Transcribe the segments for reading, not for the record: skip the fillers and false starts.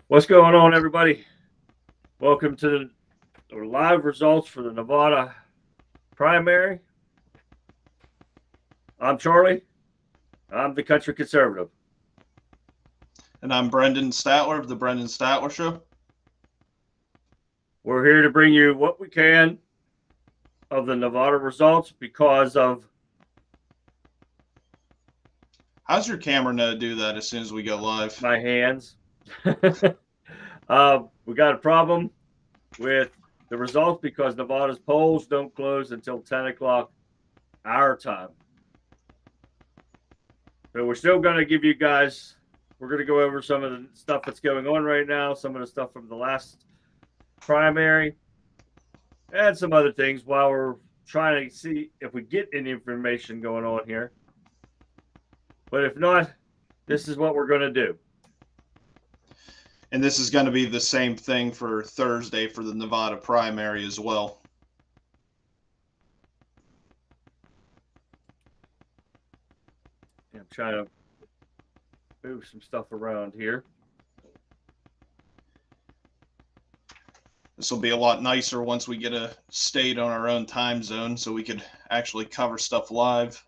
What's going on, everybody? Welcome to the live results for the Nevada primary. I'm Charlie. I'm the country conservative. And I'm Brendan Statler of the Brendan Statler Show. We're here to bring you what we can of the Nevada results because of How's your camera know to do that as soon as we go live? my hands. We got a problem with the results because Nevada's polls don't close until 10 o'clock our time. So we're still going to give you guys, we're going to go over some of the stuff that's going on right now, some of the stuff from the last primary, and some other things while we're trying to see if we get any information going on here. But if not, this is what we're going to do. And this is going to be the same thing for Thursday for the Nevada primary as well. I'm trying to move some stuff around here. This will be a lot nicer once we get a state on our own time zone so we could actually cover stuff live.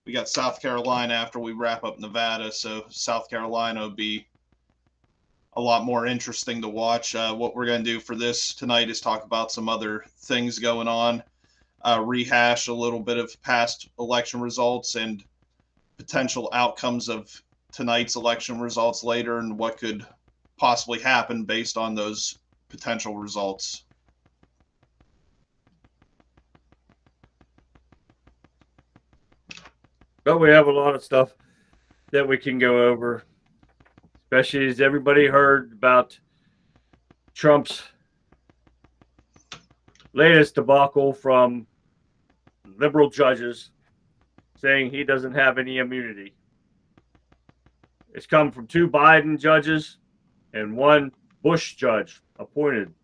We got South Carolina after we wrap up Nevada, so South Carolina will be a lot more interesting to watch. What we're going to do for this tonight is talk about some other things going on, rehash a little bit of past election results and potential outcomes of tonight's election results later and what could possibly happen based on those potential results. But we have a lot of stuff that we can go over, especially as everybody heard about Trump's latest debacle from liberal judges saying he doesn't have any immunity. It's come from two Biden judges and one Bush judge appointed.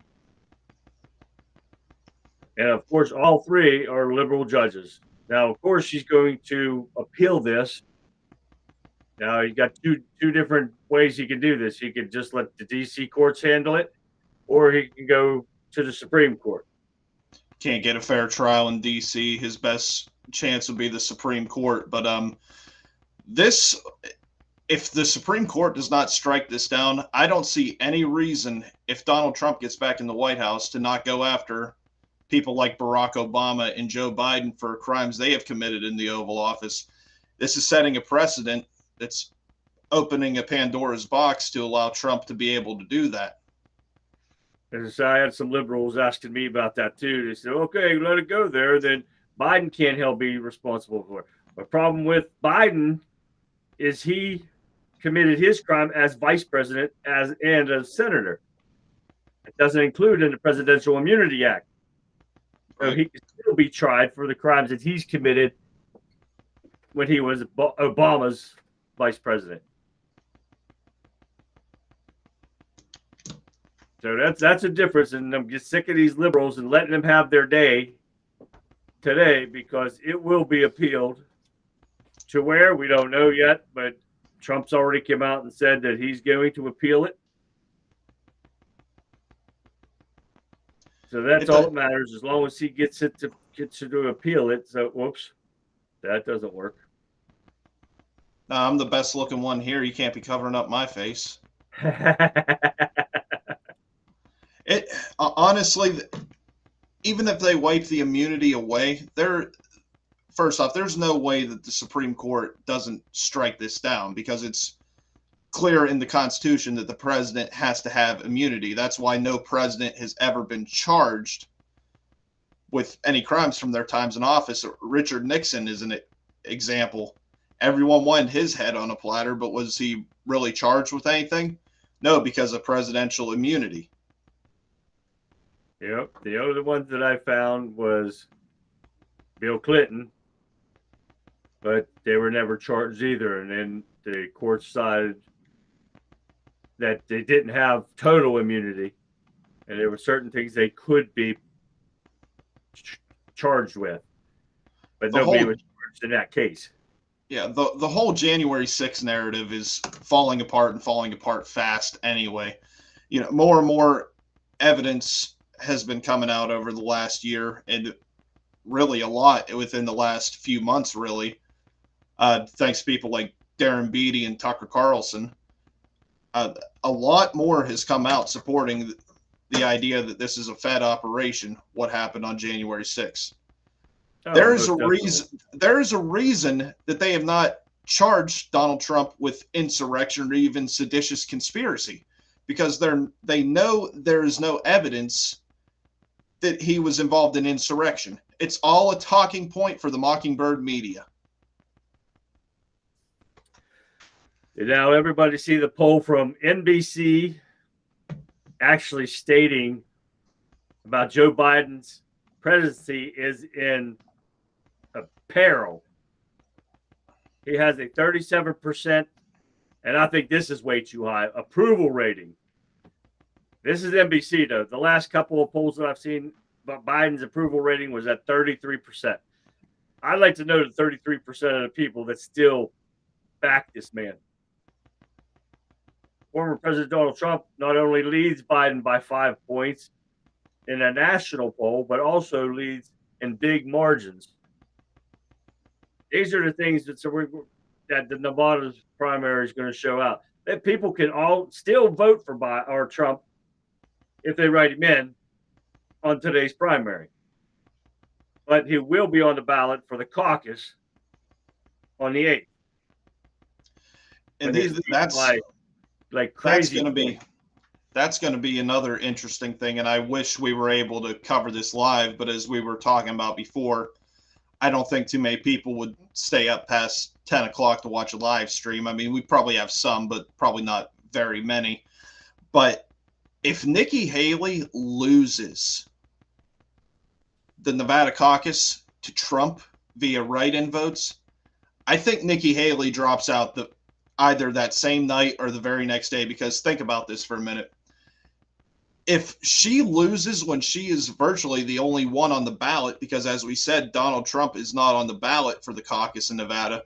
And of course, all three are liberal judges. Now, of course, she's going to appeal this. Now, you got two different ways he can do this. He could just let the D.C. courts handle it, or he can go to the Supreme Court. Can't get a fair trial in D.C. His best chance would be the Supreme Court. But if the Supreme Court does not strike this down, I don't see any reason if Donald Trump gets back in the White House to not go after people like Barack Obama and Joe Biden for crimes they have committed in the Oval Office. This is setting a precedent that's opening a Pandora's box to allow Trump to be able to do that. As I had some liberals asking me about that too. They said, okay, let it go there. Then Biden can't help be responsible for it. The problem with Biden is he committed his crime as vice president and a senator. It doesn't include in the Presidential Immunity Act. So he can still be tried for the crimes that he's committed when he was Obama's vice president. So that's a difference, and I'm just sick of these liberals and letting them have their day today because it will be appealed to where we don't know yet, but Trump's already come out and said that he's going to appeal it. So that's all that matters, as long as he gets to appeal it. So, whoops, that doesn't work. I'm the best looking one here. You can't be covering up my face. It honestly, even if they wipe the immunity away, first off, there's no way that the Supreme Court doesn't strike this down because it's clear in the Constitution that the president has to have immunity. That's why no president has ever been charged with any crimes from their times in office. Richard Nixon is an example. Everyone wanted his head on a platter, but was he really charged with anything? No, because of presidential immunity. Yep. The only ones that I found was Bill Clinton, but they were never charged either. And then the court decided that they didn't have total immunity, and there were certain things they could be charged with, but nobody was charged in that case. Yeah, the whole January 6th narrative is falling apart and falling apart fast anyway. More and more evidence has been coming out over the last year, and really a lot within the last few months, really. Thanks to people like Darren Beatty and Tucker Carlson. A lot more has come out supporting the idea that this is a Fed operation, what happened on January 6th. Oh, There is most a definitely. reason. There is a reason that they have not charged Donald Trump with insurrection or even seditious conspiracy, because they know there is no evidence that he was involved in insurrection. It's all a talking point for the Mockingbird media. Now everybody see the poll from NBC actually stating about Joe Biden's presidency is in peril. He has a 37%, and I think this is way too high, approval rating. This is NBC, though. The last couple of polls that I've seen about Biden's approval rating was at 33%. I'd like to know the 33% of the people that still back this man. Former President Donald Trump not only leads Biden by 5 points in a national poll, but also leads in big margins. These are the things that the Nevada primary is going to show out. That people can all still vote for Biden or Trump if they write him in on today's primary. But he will be on the ballot for the caucus on the 8th. And that's like crazy. That's going to be another interesting thing. And I wish we were able to cover this live, but as we were talking about before, I don't think too many people would stay up past 10 o'clock to watch a live stream. I mean, we probably have some, but probably not very many. But if Nikki Haley loses the Nevada caucus to Trump via write-in votes, I think Nikki Haley drops out either that same night or the very next day, because think about this for a minute. If she loses when she is virtually the only one on the ballot, because as we said, Donald Trump is not on the ballot for the caucus in Nevada,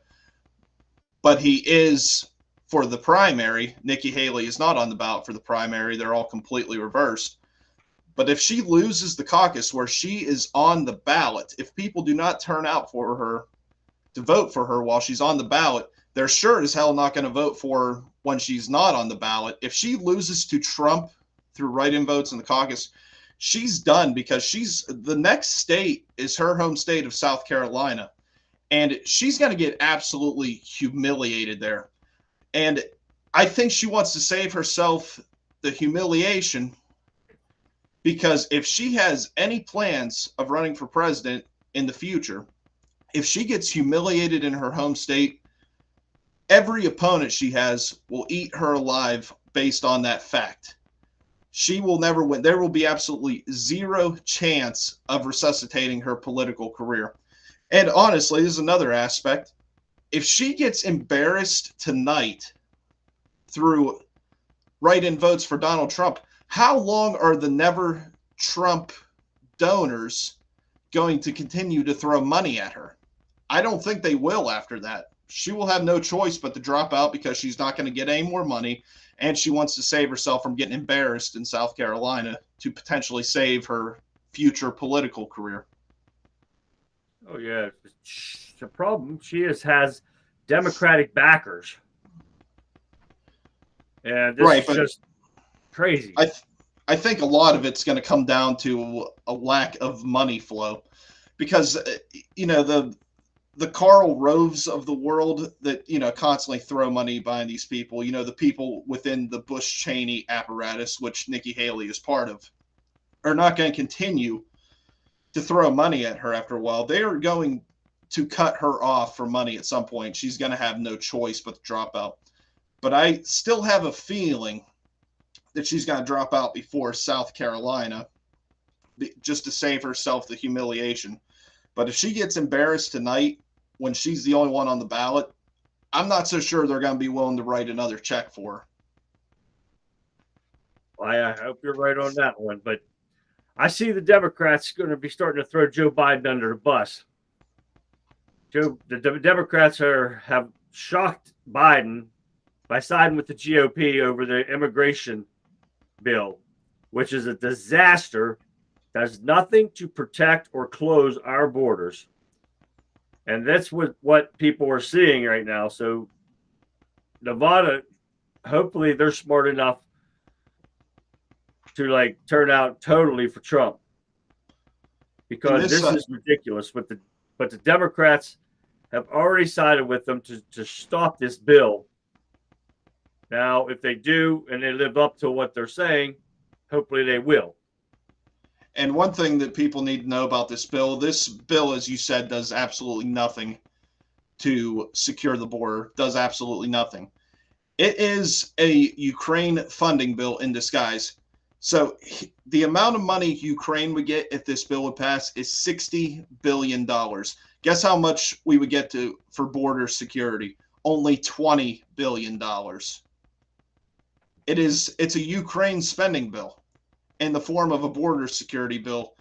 but he is for the primary. Nikki Haley is not on the ballot for the primary. They're all completely reversed. But if she loses the caucus where she is on the ballot, if people do not turn out for her to vote for her while she's on the ballot, they're sure as hell not going to vote for her when she's not on the ballot. If she loses to Trump through write-in votes in the caucus, she's done, because the next state is her home state of South Carolina, and she's going to get absolutely humiliated there. And I think she wants to save herself the humiliation, because if she has any plans of running for president in the future, if she gets humiliated in her home state, every opponent she has will eat her alive based on that fact. She will never win. There will be absolutely zero chance of resuscitating her political career. And honestly, this is another aspect. If she gets embarrassed tonight through write-in votes for Donald Trump, how long are the never Trump donors going to continue to throw money at her? I don't think they will after that. She will have no choice but to drop out, because she's not going to get any more money, and she wants to save herself from getting embarrassed in South Carolina to potentially save her future political career. Oh, yeah. The problem, she has Democratic backers. And this is just crazy. I think a lot of it's going to come down to a lack of money flow, because, the Karl Roves of the world that, constantly throw money behind these people, the people within the Bush-Cheney apparatus, which Nikki Haley is part of, are not going to continue to throw money at her after a while. They are going to cut her off for money at some point. She's going to have no choice but to drop out. But I still have a feeling that she's going to drop out before South Carolina, just to save herself the humiliation. But if she gets embarrassed tonight when she's the only one on the ballot, I'm not so sure they're going to be willing to write another check for her. Well, I hope you're right on that one. But I see the Democrats going to be starting to throw Joe Biden under the bus. the Democrats have shocked Biden by siding with the GOP over the immigration bill, which is a disaster. Does nothing to protect or close our borders. And that's what people are seeing right now. So Nevada, hopefully they're smart enough to like turn out totally for Trump, because this is ridiculous. But the Democrats have already sided with them to stop this bill. Now, if they do and they live up to what they're saying, hopefully they will. And one thing that people need to know about this bill, as you said, does absolutely nothing to secure the border, does absolutely nothing. It is a Ukraine funding bill in disguise. So the amount of money Ukraine would get if this bill would pass is $60 billion. Guess how much we would get for border security? Only $20 billion. It's a Ukraine spending bill in the form of a border security bill.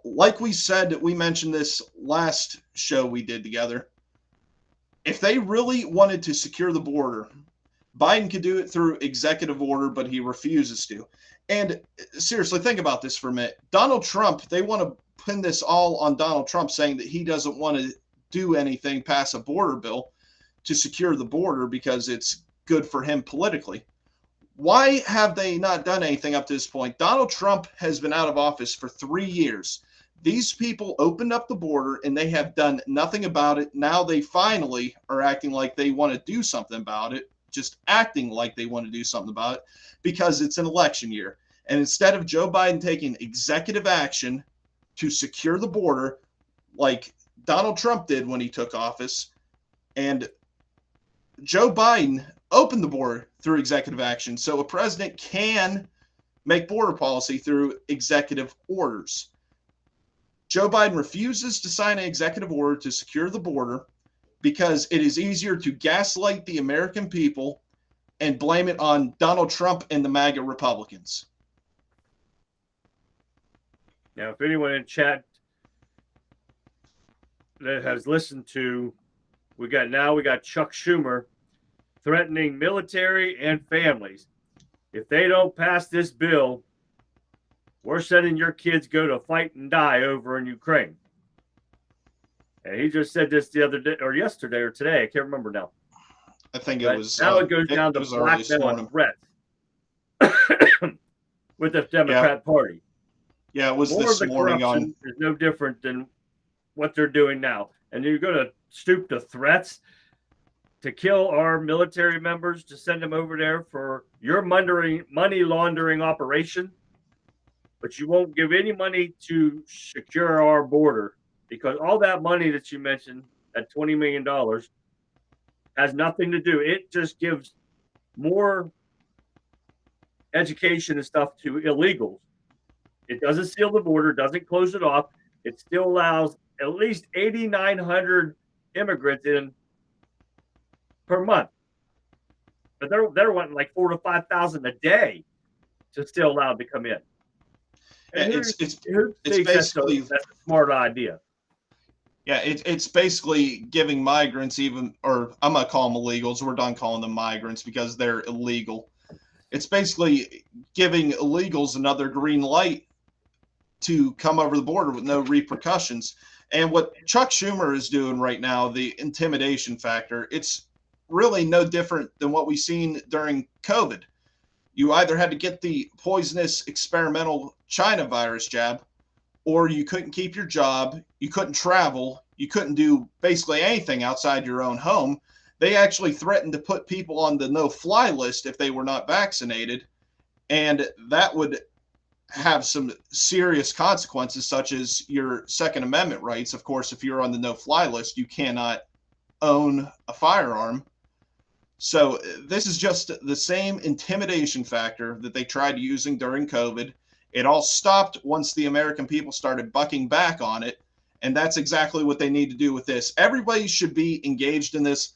Like we said, we mentioned this last show we did together. If they really wanted to secure the border, Biden could do it through executive order, but he refuses to. And seriously, think about this for a minute. Donald Trump, they want to pin this all on Donald Trump, saying that he doesn't want to do anything, pass a border bill to secure the border because it's good for him politically. Why have they not done anything up to this point? Donald Trump has been out of office for 3 years. These people opened up the border and they have done nothing about it. Now they finally are acting like they want to do something about it, just acting like they want to do something about it because it's an election year. And instead of Joe Biden taking executive action to secure the border like Donald Trump did when he took office, and Joe Biden opened the border through executive action. So a president can make border policy through executive orders. Joe Biden refuses to sign an executive order to secure the border because it is easier to gaslight the American people and blame it on Donald Trump and the MAGA Republicans. Now, if anyone in chat that has listened to, we got Chuck Schumer threatening military and families. If they don't pass this bill, we're sending your kids go to fight and die over in Ukraine. And he just said this the other day, or yesterday, or today. I can't remember now. I think it was. Now it goes down to blackmail threats with the Democrat Party. Yeah, it was more this morning on. Is no different than what they're doing now, and you're going to stoop to threats to kill our military members, to send them over there for your money laundering operation, but you won't give any money to secure our border, because all that money that you mentioned, that $20 million, has nothing to do. It just gives more education and stuff to illegals. It doesn't seal the border, doesn't close it off. It still allows at least 8,900 immigrants in per month. But they're wanting like 4,000 to 5,000 a day to still allowed to come in. And it's basically that's a smart idea. Yeah, it's basically giving migrants or I'm gonna call them illegals. We're done calling them migrants because they're illegal. It's basically giving illegals another green light to come over the border with no repercussions. And what Chuck Schumer is doing right now, the intimidation factor, it's really no different than what we've seen during COVID. You either had to get the poisonous experimental China virus jab, or you couldn't keep your job, you couldn't travel, you couldn't do basically anything outside your own home. They actually threatened to put people on the no-fly list if they were not vaccinated, and that would have some serious consequences, such as your Second Amendment rights. Of course, if you're on the no-fly list, you cannot own a firearm. So this is just the same intimidation factor that they tried using during COVID. It all stopped once the American people started bucking back on it, and that's exactly what they need to do with this. Everybody should be engaged in this,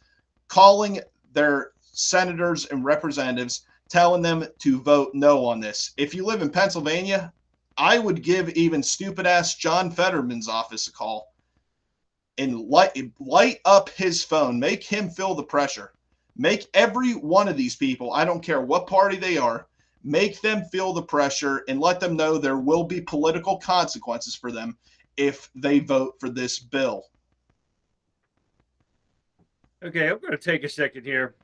calling their senators and representatives, telling them to vote no on this. If you live in Pennsylvania, I would give even stupid-ass John Fetterman's office a call and light up his phone. Make him feel the pressure. Make every one of these people, I don't care what party they are, make them feel the pressure and let them know there will be political consequences for them if they vote for this bill. Okay, I'm going to take a second here,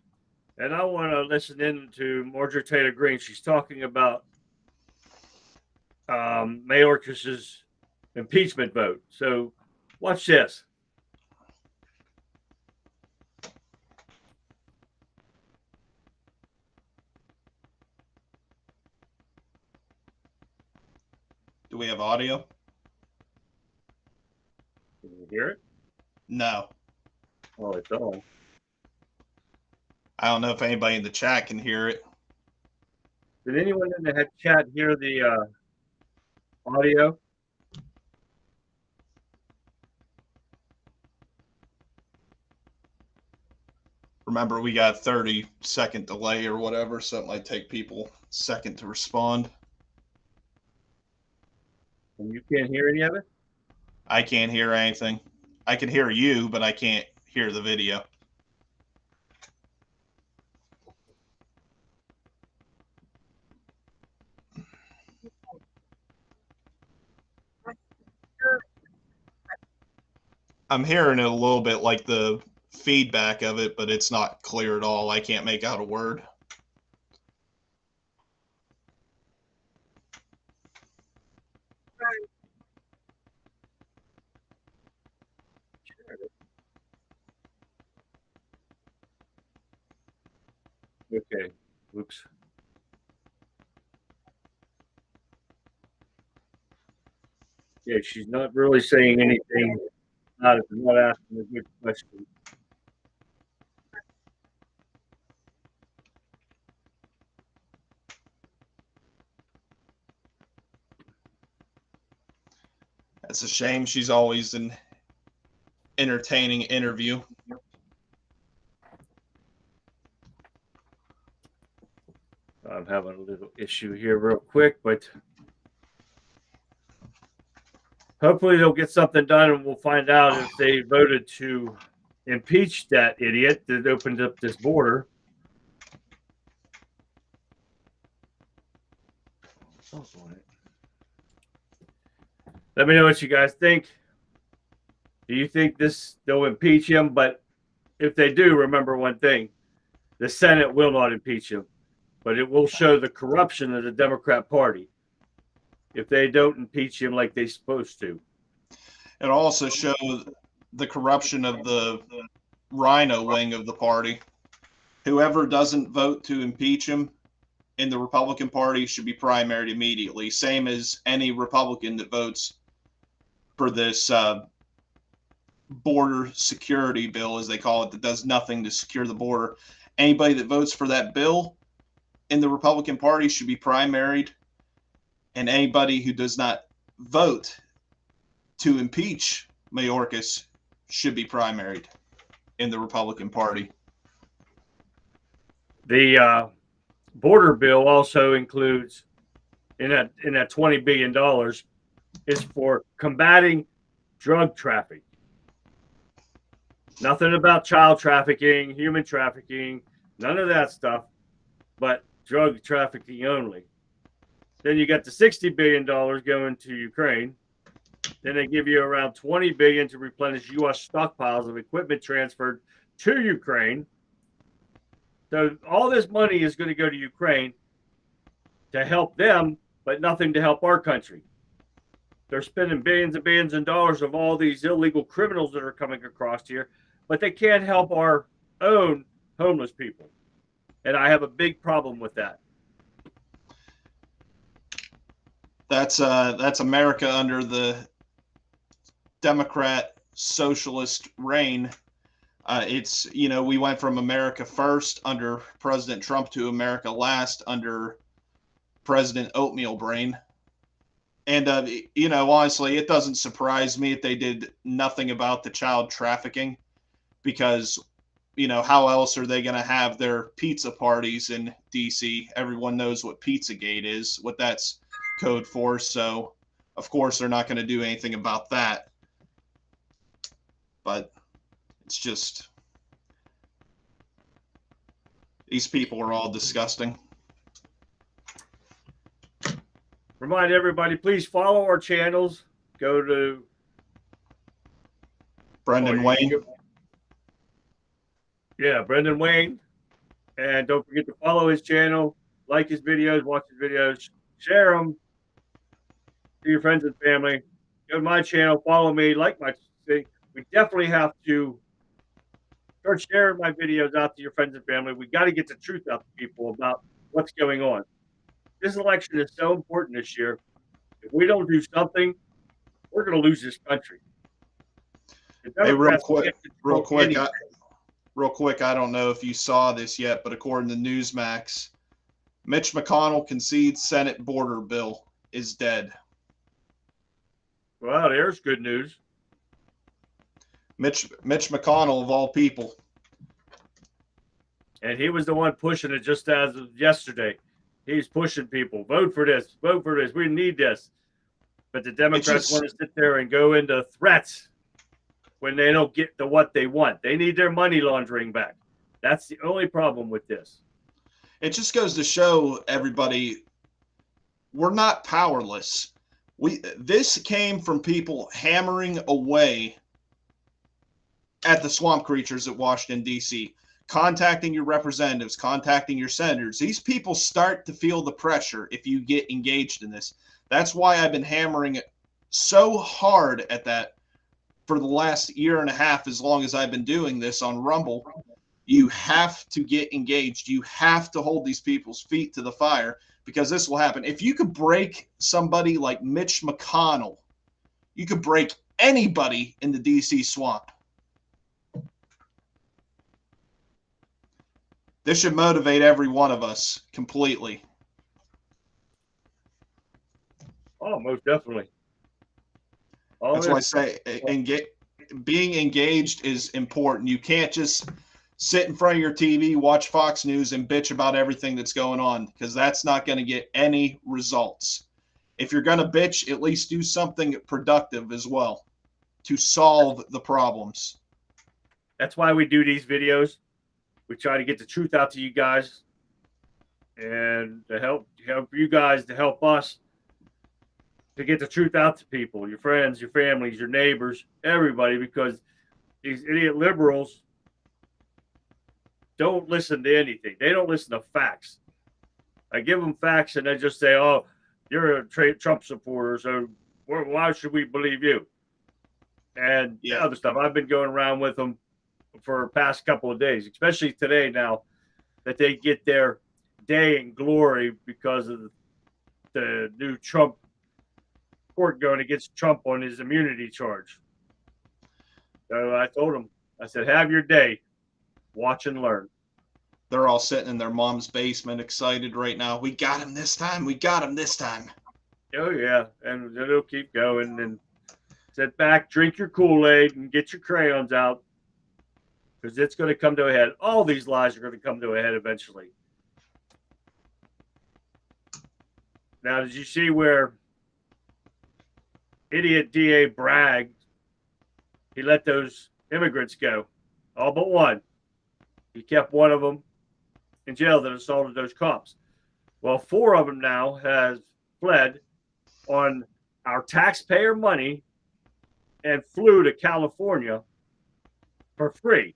and I want to listen in to Marjorie Taylor Greene. She's talking about Mayorkas's impeachment vote. So watch this. Do we have audio? Can you hear it? No. Oh, it's on. I don't know if anybody in the chat can hear it. Did anyone in the chat hear the audio? Remember, we got 30-second delay or whatever, so it might take people a second to respond. And you can't hear any of it? I can't hear anything. I can hear you, but I can't hear the video. I'm hearing it a little bit, like the feedback of it, but it's not clear at all. I can't make out a word. Okay. Oops. Yeah, she's not really saying anything. Not asking a good question. That's a shame. She's always an entertaining interview. I'm having a little issue here real quick, but hopefully they'll get something done and we'll find out if they voted to impeach that idiot that opened up this border. Let me know what you guys think. Do you think they'll impeach him? But if they do, remember one thing: the Senate will not impeach him, but it will show the corruption of the Democrat Party if they don't impeach him like they're supposed to. It also shows the corruption of the Rhino wing of the party. Whoever doesn't vote to impeach him in the Republican Party should be primaried immediately, same as any Republican that votes for this border security bill, as they call it, that does nothing to secure the border. Anybody that votes for that bill in the Republican Party should be primaried, and anybody who does not vote to impeach Mayorkas should be primaried in the Republican Party. The border bill also includes in that $20 billion is for combating drug trafficking. Nothing about child trafficking, human trafficking, none of that stuff, but drug trafficking only. Then you got the $60 billion going to Ukraine. Then they give you around $20 billion to replenish U.S. stockpiles of equipment transferred to Ukraine. So all this money is going to go to Ukraine to help them, but nothing to help our country. They're spending billions and billions of dollars of all these illegal criminals that are coming across here, but they can't help our own homeless people. And I have a big problem with that. That's America under the Democrat socialist reign. It's, we went from America first under President Trump to America last under President Oatmeal Brain. And, honestly, it doesn't surprise me if they did nothing about the child trafficking, because, how else are they going to have their pizza parties in D.C.? Everyone knows what Pizzagate is, what that's code for. So, of course, they're not going to do anything about that. but it's just these people are all disgusting. Remind everybody, please follow our channels. Go to Brendan Wayne. Yeah, Brendan Wayne. And don't forget to follow his channel, like his videos, watch his videos, share them to your friends and family. Go to my channel, follow me, like my thing. We definitely have to start sharing my videos out to your friends and family. We got to get the truth out to people about what's going on. This election is so important this year. If we don't do something, we're going to lose this country. Hey, real quick, I don't know if you saw this yet, but according to Newsmax, Mitch McConnell concedes Senate border bill is dead. Well, there's good news. Mitch McConnell, of all people. And he was the one pushing it just as of yesterday. He's pushing people. Vote for this. Vote for this. We need this. But the Democrats want to sit there and go into threats when they don't get to what they want. They need their money laundering back. That's the only problem with this. It just goes to show everybody we're not powerless. This came from people hammering away at the swamp creatures at Washington, D.C., contacting your representatives, contacting your senators. These people start to feel the pressure if you get engaged in this. That's why I've been hammering so hard at that for the last year and a half, as long as I've been doing this on Rumble. You have to get engaged. You have to hold these people's feet to the fire, because this will happen. If you could break somebody like Mitch McConnell, you could break anybody in the D.C. swamp. This should motivate every one of us completely. Oh, most definitely. That's why I say being engaged is important. You can't just sit in front of your TV, watch Fox News, and bitch about everything that's going on, because that's not going to get any results. If you're going to bitch, at least do something productive as well to solve the problems. That's why we do these videos. We try to get the truth out to you guys, and to help you guys, to help us to get the truth out to people, your friends, your families, your neighbors, everybody, because these idiot liberals don't listen to anything. They don't listen to facts. I give them facts and they just say, oh, you're a Trump supporter, so why should we believe you? And other stuff. I've been going around with them for the past couple of days, especially today now, that they get their day in glory because of the new Trump court going against Trump on his immunity charge. So I told them, I said, have your day, watch and learn. They're all sitting in their mom's basement excited right now. We got him this time. We got him this time. Oh, yeah. And it'll keep going. And sit back, drink your Kool-Aid, and get your crayons out, because it's going to come to a head. All these lies are going to come to a head eventually. Now, did you see where idiot DA bragged? He let those immigrants go, all but one. He kept one of them in jail that assaulted those cops. Well, 4 of them now has fled on our taxpayer money and flew to California for free.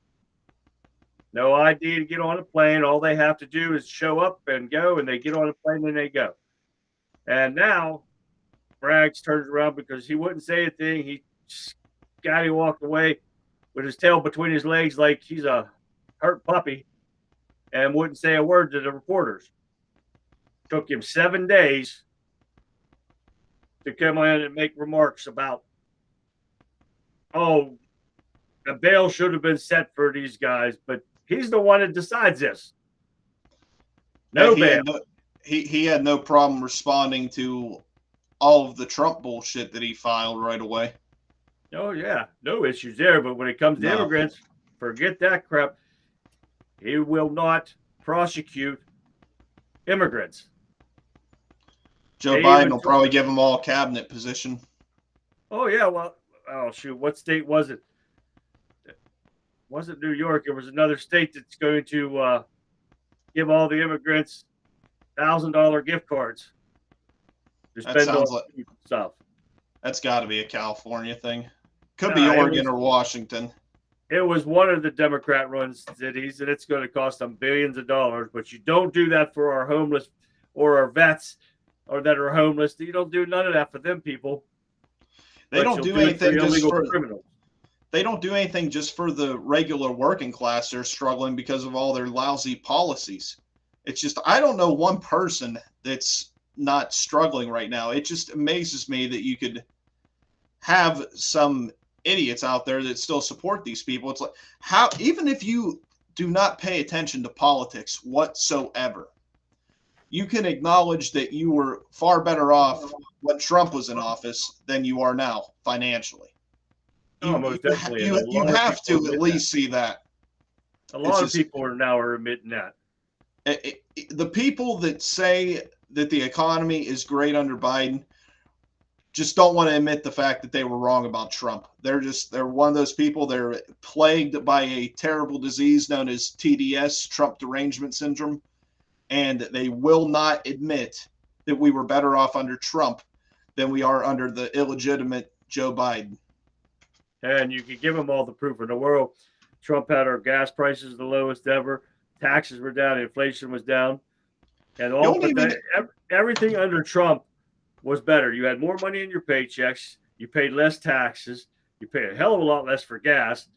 No ID to get on a plane. All they have to do is show up and go, and they get on a plane and they go. And now Braggs turns around because he wouldn't say a thing. He walked away with his tail between his legs like he's a hurt puppy, and wouldn't say a word to the reporters. Took him 7 days to come in and make remarks about, oh, the bail should have been set for these guys, but he's the one that decides this. No bail. He had no problem responding to all of the Trump bullshit that he filed right away. Oh, yeah. No issues there. But when it comes to immigrants, forget that crap. He will not prosecute immigrants. Joe Biden will probably give them all a cabinet position. Oh, yeah. Well, oh, shoot. What state was it? wasn't New York. It was another state that's going to give all the immigrants $1,000 gift cards to That spend on sounds like food and stuff. that's got to be a California thing. Could be Uh, it Oregon was or Washington. it was one of the Democrat-run cities, and it's going to cost them billions of dollars. But you don't do that for our homeless or our vets or that are homeless. You don't do none of that for them people. They But don't you'll do do it for anything just illegal for criminals. they don't do anything just for the regular working class. They're struggling because of all their lousy policies. It's just I don't know one person that's not struggling right now. It just amazes me that you could have some idiots out there that still support these people. It's like how even if you do not pay attention to politics whatsoever, you can acknowledge that you were far better off when Trump was in office than you are now financially. Oh, You most definitely, and a you lot of have people to at admit that. least see that. A It's lot of just people are now admitting that. the people that say that the economy is great under Biden just don't want to admit the fact that they were wrong about Trump. They're one of those people. They're plagued by a terrible disease known as TDS, Trump derangement syndrome, and they will not admit that we were better off under Trump than we are under the illegitimate Joe Biden. And you could give them all the proof in the world. Trump had our gas prices the lowest ever. Taxes were down. Inflation was down. And all, Don't but even everything under Trump was better. You had more money in your paychecks. You paid less taxes. You paid a hell of a lot less for gas.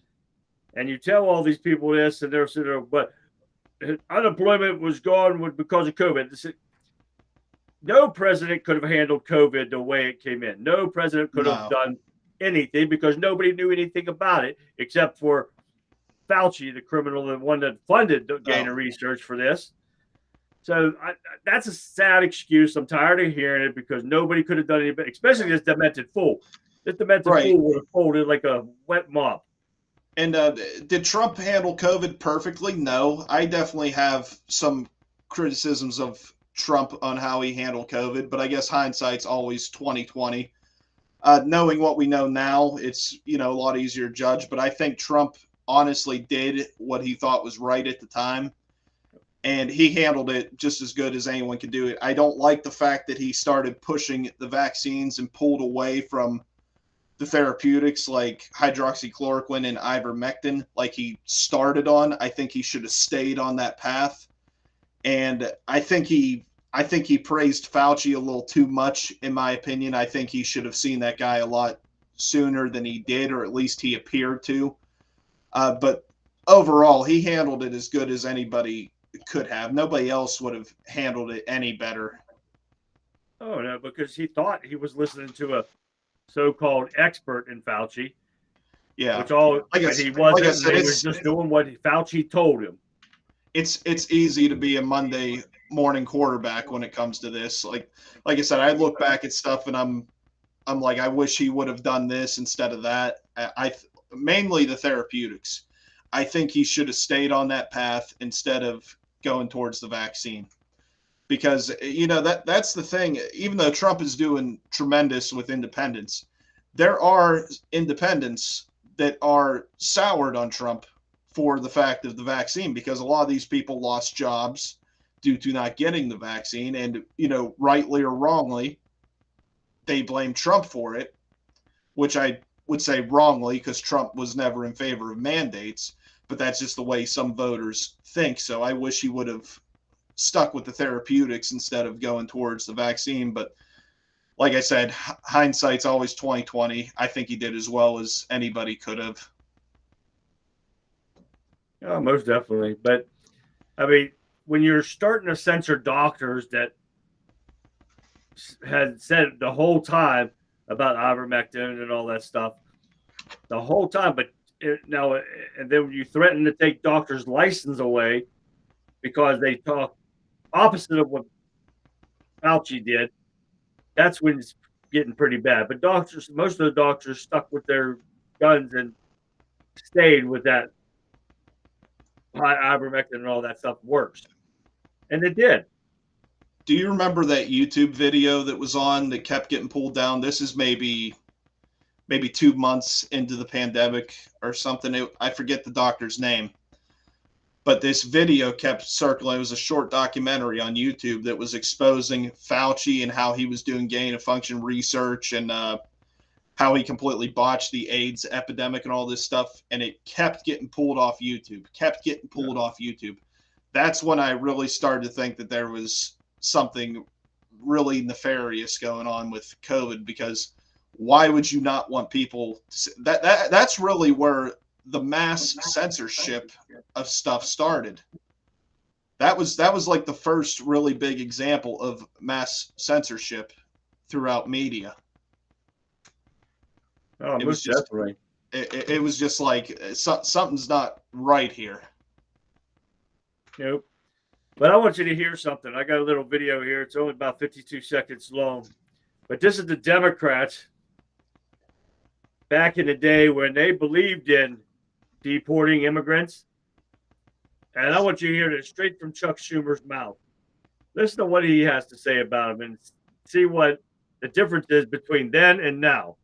And you tell all these people this, and they're sitting there, but unemployment was gone because of COVID. No president could have handled COVID the way it came in. No president could have no. done anything because nobody knew anything about it except for Fauci, the criminal, the one that funded the Gainer research for this. So that's a sad excuse. I'm tired of hearing it because nobody could have done anything, especially this demented fool. This demented fool would have folded like a wet mop. And did Trump handle COVID perfectly? No. I definitely have some criticisms of Trump on how he handled COVID, but I guess hindsight's always 2020. Knowing what we know now, it's a lot easier to judge. But I think Trump honestly did what he thought was right at the time, and he handled it just as good as anyone could do it. I don't like the fact that he started pushing the vaccines and pulled away from the therapeutics like hydroxychloroquine and ivermectin like he started on. I think he should have stayed on that path. And I think he praised Fauci a little too much, in my opinion. I think he should have seen that guy a lot sooner than he did, or at least he appeared to. But overall, he handled it as good as anybody could have. Nobody else would have handled it any better. Oh, no, because he thought he was listening to a so-called expert in Fauci. Yeah. Which all he wasn't. I said, he was just doing what Fauci told him. It's easy to be a Monday morning quarterback when it comes to this. Like I said, I look back at stuff and I'm like, I wish he would have done this instead of that. I mainly the therapeutics. I think he should have stayed on that path instead of going towards the vaccine. Because that's the thing. Even though Trump is doing tremendous with independents, there are independents that are soured on Trump for the fact of the vaccine, because a lot of these people lost jobs due to not getting the vaccine, and rightly or wrongly, they blame Trump for it, which I would say wrongly because Trump was never in favor of mandates, but that's just the way some voters think. So I wish he would have stuck with the therapeutics instead of going towards the vaccine. But like I said, hindsight's always 2020. I think he did as well as anybody could have. Oh, most definitely. But I mean, when you're starting to censor doctors that had said the whole time about ivermectin and all that stuff, the whole time, but now and then you threaten to take doctors' license away because they talk opposite of what Fauci did, that's when it's getting pretty bad. But most of the doctors stuck with their guns and stayed with that ivermectin and all that stuff works. And it did. Do you remember that YouTube video that was on that kept getting pulled down? This is maybe maybe 2 months into the pandemic or something. I forget the doctor's name, but this video kept circling. It was a short documentary on YouTube that was exposing Fauci and how he was doing gain of function research and how he completely botched the AIDS epidemic and all this stuff. And it kept getting pulled off YouTube, That's when I really started to think that there was something really nefarious going on with COVID, because why would you not want people to that's really where the mass censorship of stuff started. That was like the first really big example of mass censorship throughout media. Oh, It was most just definitely. it was just like something's not right here. Nope. But I want you to hear something. I got a little video here. It's only about 52 seconds long. But this is the Democrats back in the day when they believed in deporting immigrants. And I want you to hear this straight from Chuck Schumer's mouth. Listen to what he has to say about them and see what the difference is between then and now.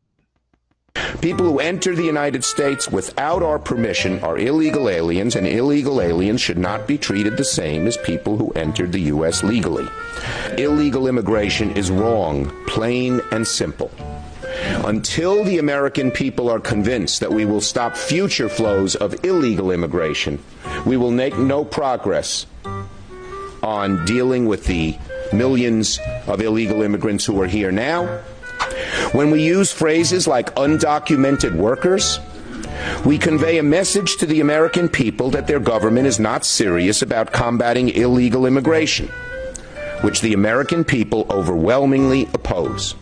People who enter the United States without our permission are illegal aliens, and illegal aliens should not be treated the same as people who entered the U.S. legally. Illegal immigration is wrong, plain and simple. Until the American people are convinced that we will stop future flows of illegal immigration, we will make no progress on dealing with the millions of illegal immigrants who are here now. When we use phrases like undocumented workers, we convey a message to the American people that their government is not serious about combating illegal immigration, which the American people overwhelmingly oppose.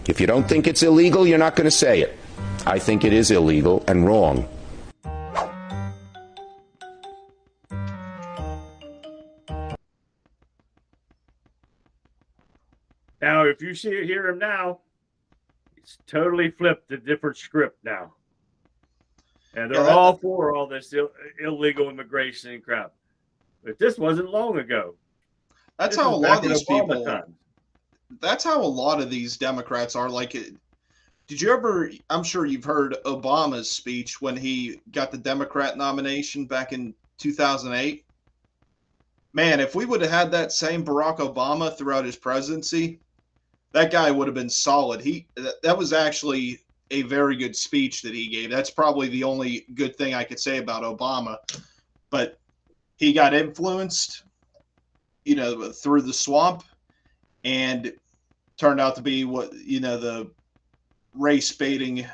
If you don't think it's illegal, you're not going to say it. I think it is illegal and wrong. Now, if you hear him now, it's totally flipped a different script now. And they're all for all this illegal immigration and crap. But this wasn't long ago. That's how a lot of these people. That's how a lot of these Democrats are. Like, did you ever? I'm sure you've heard Obama's speech when he got the Democrat nomination back in 2008. Man, if we would have had that same Barack Obama throughout his presidency, that guy would have been solid. That was actually a very good speech that he gave. That's probably the only good thing I could say about Obama. But he got influenced, through the swamp, and turned out to be the race baiting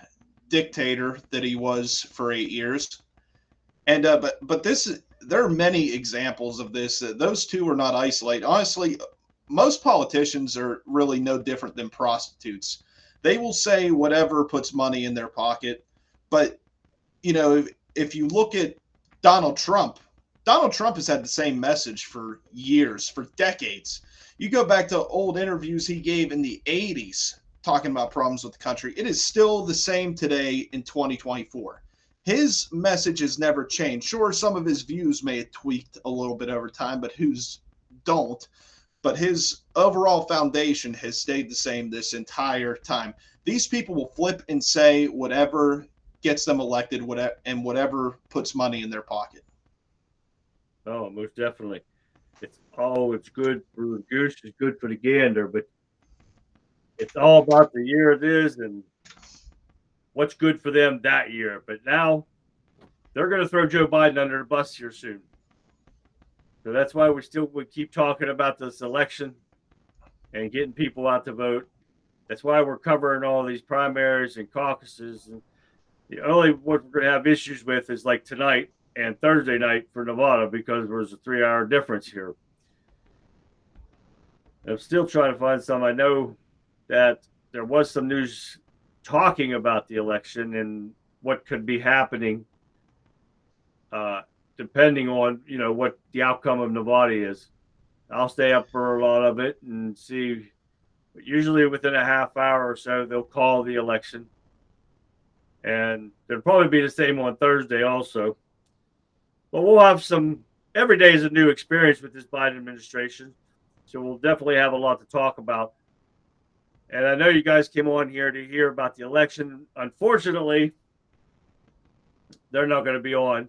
dictator that he was for 8 years. And but there are many examples of this. Those two are not isolated. Honestly, most politicians are really no different than prostitutes. They will say whatever puts money in their pocket. But, if you look at Donald Trump has had the same message for years, for decades. You go back to old interviews he gave in the 80s talking about problems with the country. It is still the same today in 2024. His message has never changed. Sure, some of his views may have tweaked a little bit over time, but whose don't? But his overall foundation has stayed the same this entire time. These people will flip and say whatever gets them elected, whatever puts money in their pocket. Oh, most definitely. It's good for the goose, it's good for the gander, but it's all about the year it is and what's good for them that year. But now they're going to throw Joe Biden under the bus here soon. So that's why we keep talking about this election and getting people out to vote. That's why we're covering all these primaries and caucuses. And the only what we're going to have issues with is like tonight and Thursday night for Nevada, because there's a 3-hour difference here. I'm still trying to find some. I know that there was some news talking about the election and what could be happening depending on, what the outcome of Nevada is. I'll stay up for a lot of it and see. But usually within a half hour or so, they'll call the election. And it'll probably be the same on Thursday also. But we'll have every day is a new experience with this Biden administration. So we'll definitely have a lot to talk about. And I know you guys came on here to hear about the election. Unfortunately, they're not going to be on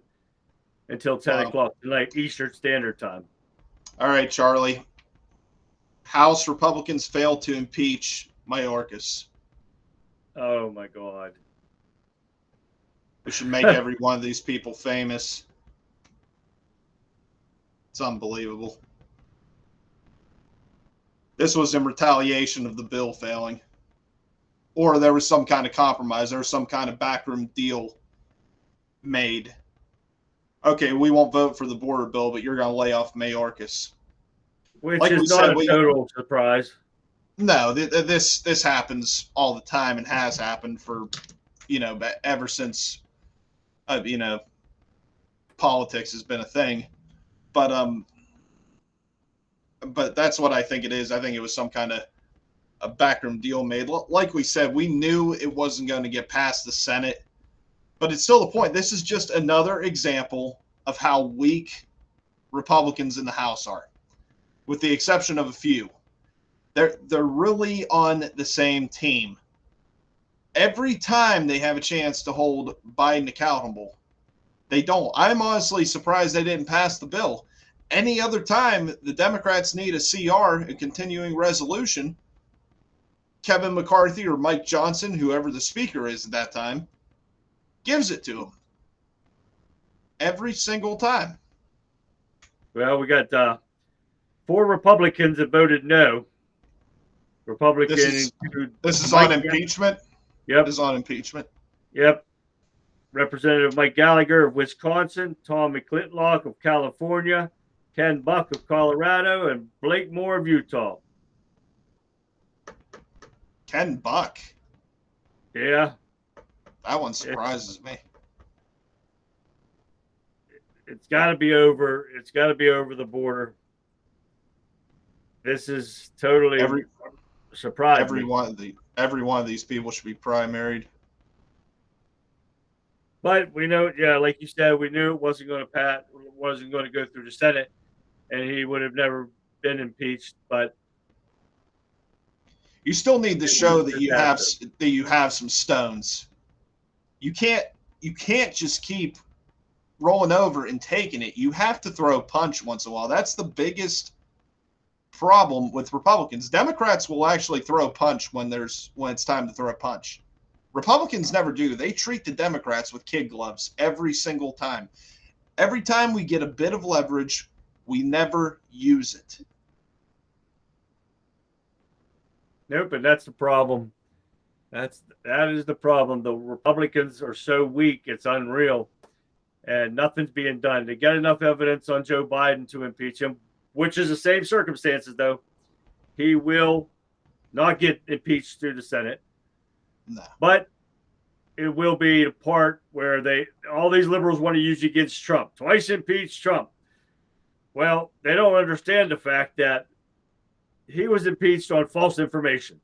until 10 o'clock tonight, Eastern Standard Time. All right, Charlie. House Republicans failed to impeach Mayorkas. Oh, my God. We should make every one of these people famous. It's unbelievable. This was in retaliation of the bill failing. Or there was some kind of compromise. There was some kind of backroom deal made. Okay, we won't vote for the border bill, but you're going to lay off Mayorkas. Which like is not a total surprise. No, this happens all the time and has happened for, ever since, politics has been a thing. But that's what I think it is. I think it was some kind of a backroom deal made. Like we said, we knew it wasn't going to get past the Senate, but it's still the point. This is just another example of how weak Republicans in the House are, with the exception of a few. They're really on the same team. Every time they have a chance to hold Biden accountable, they don't. I'm honestly surprised they didn't pass the bill. Any other time the Democrats need a CR, a continuing resolution, Kevin McCarthy or Mike Johnson, whoever the speaker is at that time, gives it to them. Every single time. Well, we got 4 Republicans that voted no. This is on impeachment? Yep. This is on impeachment? Yep. Representative Mike Gallagher of Wisconsin, Tom McClintock of California, Ken Buck of Colorado, and Blake Moore of Utah. Ken Buck? Yeah. That one surprises me. It's got to be over. It's got to be over the border. This is totally surprising. Every one of these people should be primaried. But we know, like you said, we knew it wasn't going to go through the Senate, and he would have never been impeached. But you still need to show that you have some stones. You can't just keep rolling over and taking it. You have to throw a punch once in a while. That's the biggest problem with Republicans. Democrats will actually throw a punch when it's time to throw a punch. Republicans never do. They treat the Democrats with kid gloves every single time. Every time we get a bit of leverage, we never use it. Nope, and that's the problem. That is the problem. The Republicans are so weak, it's unreal. And nothing's being done. They got enough evidence on Joe Biden to impeach him, which is the same circumstances, though. He will not get impeached through the Senate. No. But it will be the part where all these liberals want to use against Trump. Twice impeach Trump. Well, they don't understand the fact that he was impeached on false information.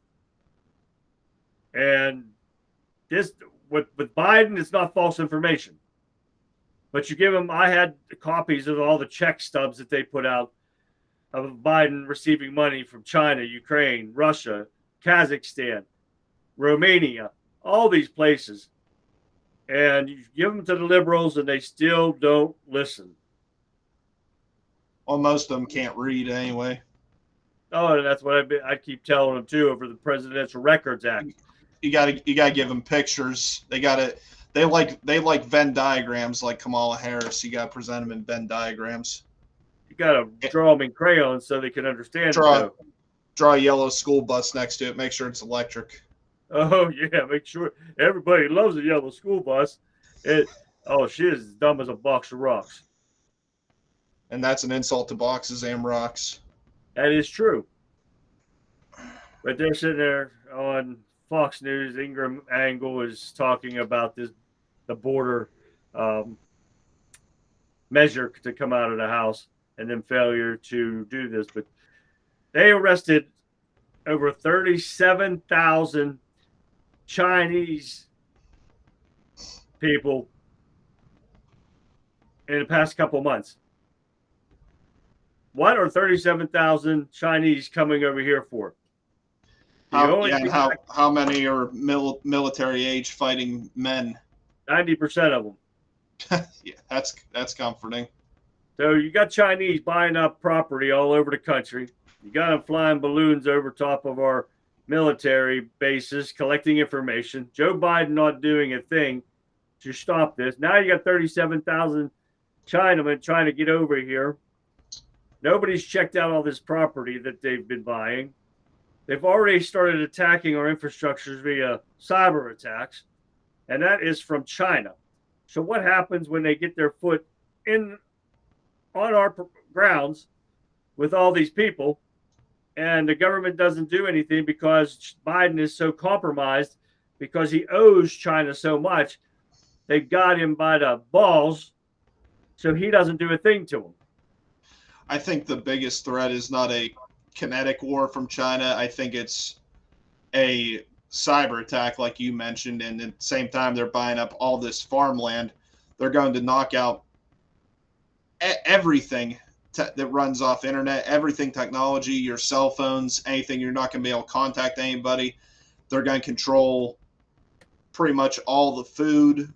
And this with Biden, it's not false information. But you give him, I had copies of all the check stubs that they put out of Biden receiving money from China, Ukraine, Russia, Kazakhstan, Romania, all these places. And you give them to the liberals and they still don't listen. Well, most of them can't read anyway. Oh, and that's what I keep telling them too over the Presidential Records Act. You gotta give them pictures. They like Venn diagrams like Kamala Harris. You gotta present them in Venn diagrams. You gotta draw them in crayons so they can understand. Draw a yellow school bus next to it. Make sure it's electric. Oh yeah, make sure everybody loves a yellow school bus. She is as dumb as a box of rocks. And that's an insult to boxes and rocks. That is true. But they're sitting there on Fox News. Ingram Angle is talking about the border measure to come out of the House and then failure to do this. But they arrested over 37,000 Chinese people in the past couple months. What are 37,000 Chinese coming over here for? And how many are military age fighting men? 90% of them. Yeah, that's comforting. So you got Chinese buying up property all over the country. You got them flying balloons over top of our military bases, collecting information. Joe Biden not doing a thing to stop this. Now you got 37,000 Chinamen trying to get over here. Nobody's checked out all this property that they've been buying. They've already started attacking our infrastructures via cyber attacks, and that is from China. So what happens when they get their foot in on our grounds with all these people, and the government doesn't do anything because Biden is so compromised because he owes China so much? They got him by the balls, so he doesn't do a thing to them. I think the biggest threat is not a kinetic war from China. I think it's a cyber attack, like you mentioned, and at the same time they're buying up all this farmland. They're going to knock out everything that runs off internet, everything technology, your cell phones, anything. You're not going to be able to contact anybody. They're going to control pretty much all the food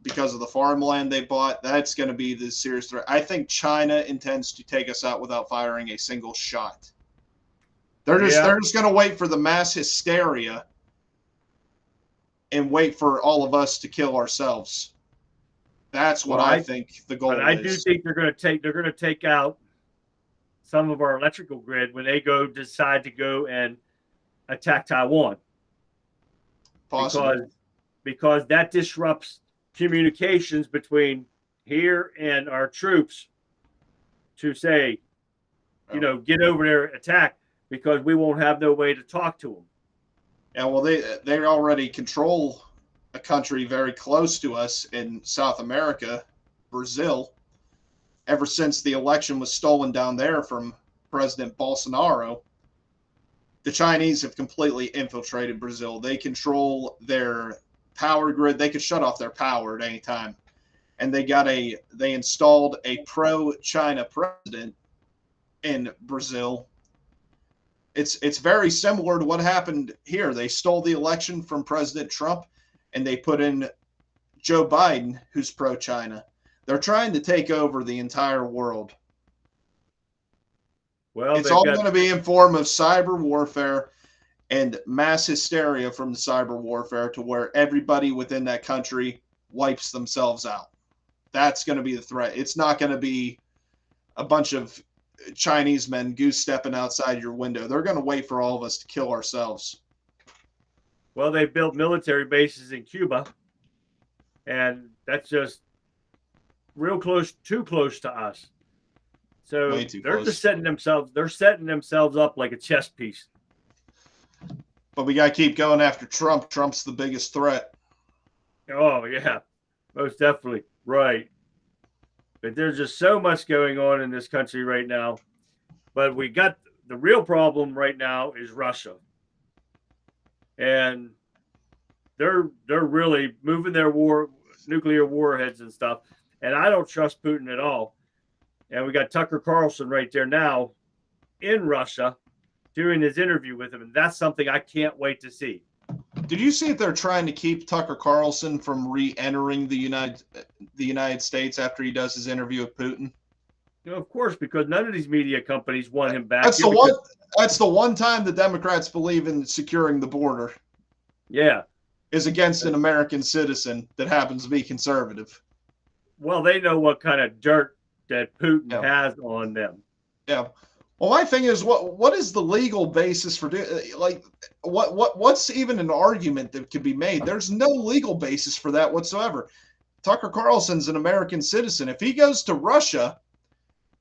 because of the farmland they bought. That's going to be the serious threat. I think China intends to take us out without firing a single shot. They're just going to wait for the mass hysteria and wait for all of us to kill ourselves. That's what I think the goal is. I do think they're going to take out some of our electrical grid when they decide to go and attack Taiwan. Possibly. Because that disrupts communications between here and our troops to say, get over there, attack, because we won't have no way to talk to them. Yeah, well, they already control a country very close to us in South America, Brazil. Ever since the election was stolen down there from President Bolsonaro, the Chinese have completely infiltrated Brazil. They control their power grid. They could shut off their power at any time. And they installed a pro-China president in Brazil. It's very similar to what happened here. They stole the election from President Trump, and they put in Joe Biden, who's pro-China. They're trying to take over the entire world. Well, it's all going to be in form of cyber warfare and mass hysteria from the cyber warfare to where everybody within that country wipes themselves out. That's going to be the threat. It's not going to be a bunch of Chinese men goose stepping outside your window. They're going to wait for all of us to kill ourselves. Well, they built military bases in Cuba, and that's just too close to us. So they're just setting themselves up like a chess piece. But we got to keep going after Trump. Trump's the biggest threat. Oh, yeah, most definitely. Right. But there's just so much going on in this country right now. But we got the real problem right now is Russia. And they're really moving their nuclear warheads and stuff. And I don't trust Putin at all. And we got Tucker Carlson right there now in Russia doing his interview with him. And that's something I can't wait to see. Did you see if they're trying to keep Tucker Carlson from re-entering the United States after he does his interview with Putin? Of course, because none of these media companies want him back. That's the one time the Democrats believe in securing the border. Yeah. Is against an American citizen that happens to be conservative. Well, they know what kind of dirt that Putin has on them. Yeah. Well, my thing is, what is the legal basis for what's even an argument that could be made? There's no legal basis for that whatsoever. Tucker Carlson's an American citizen. If he goes to Russia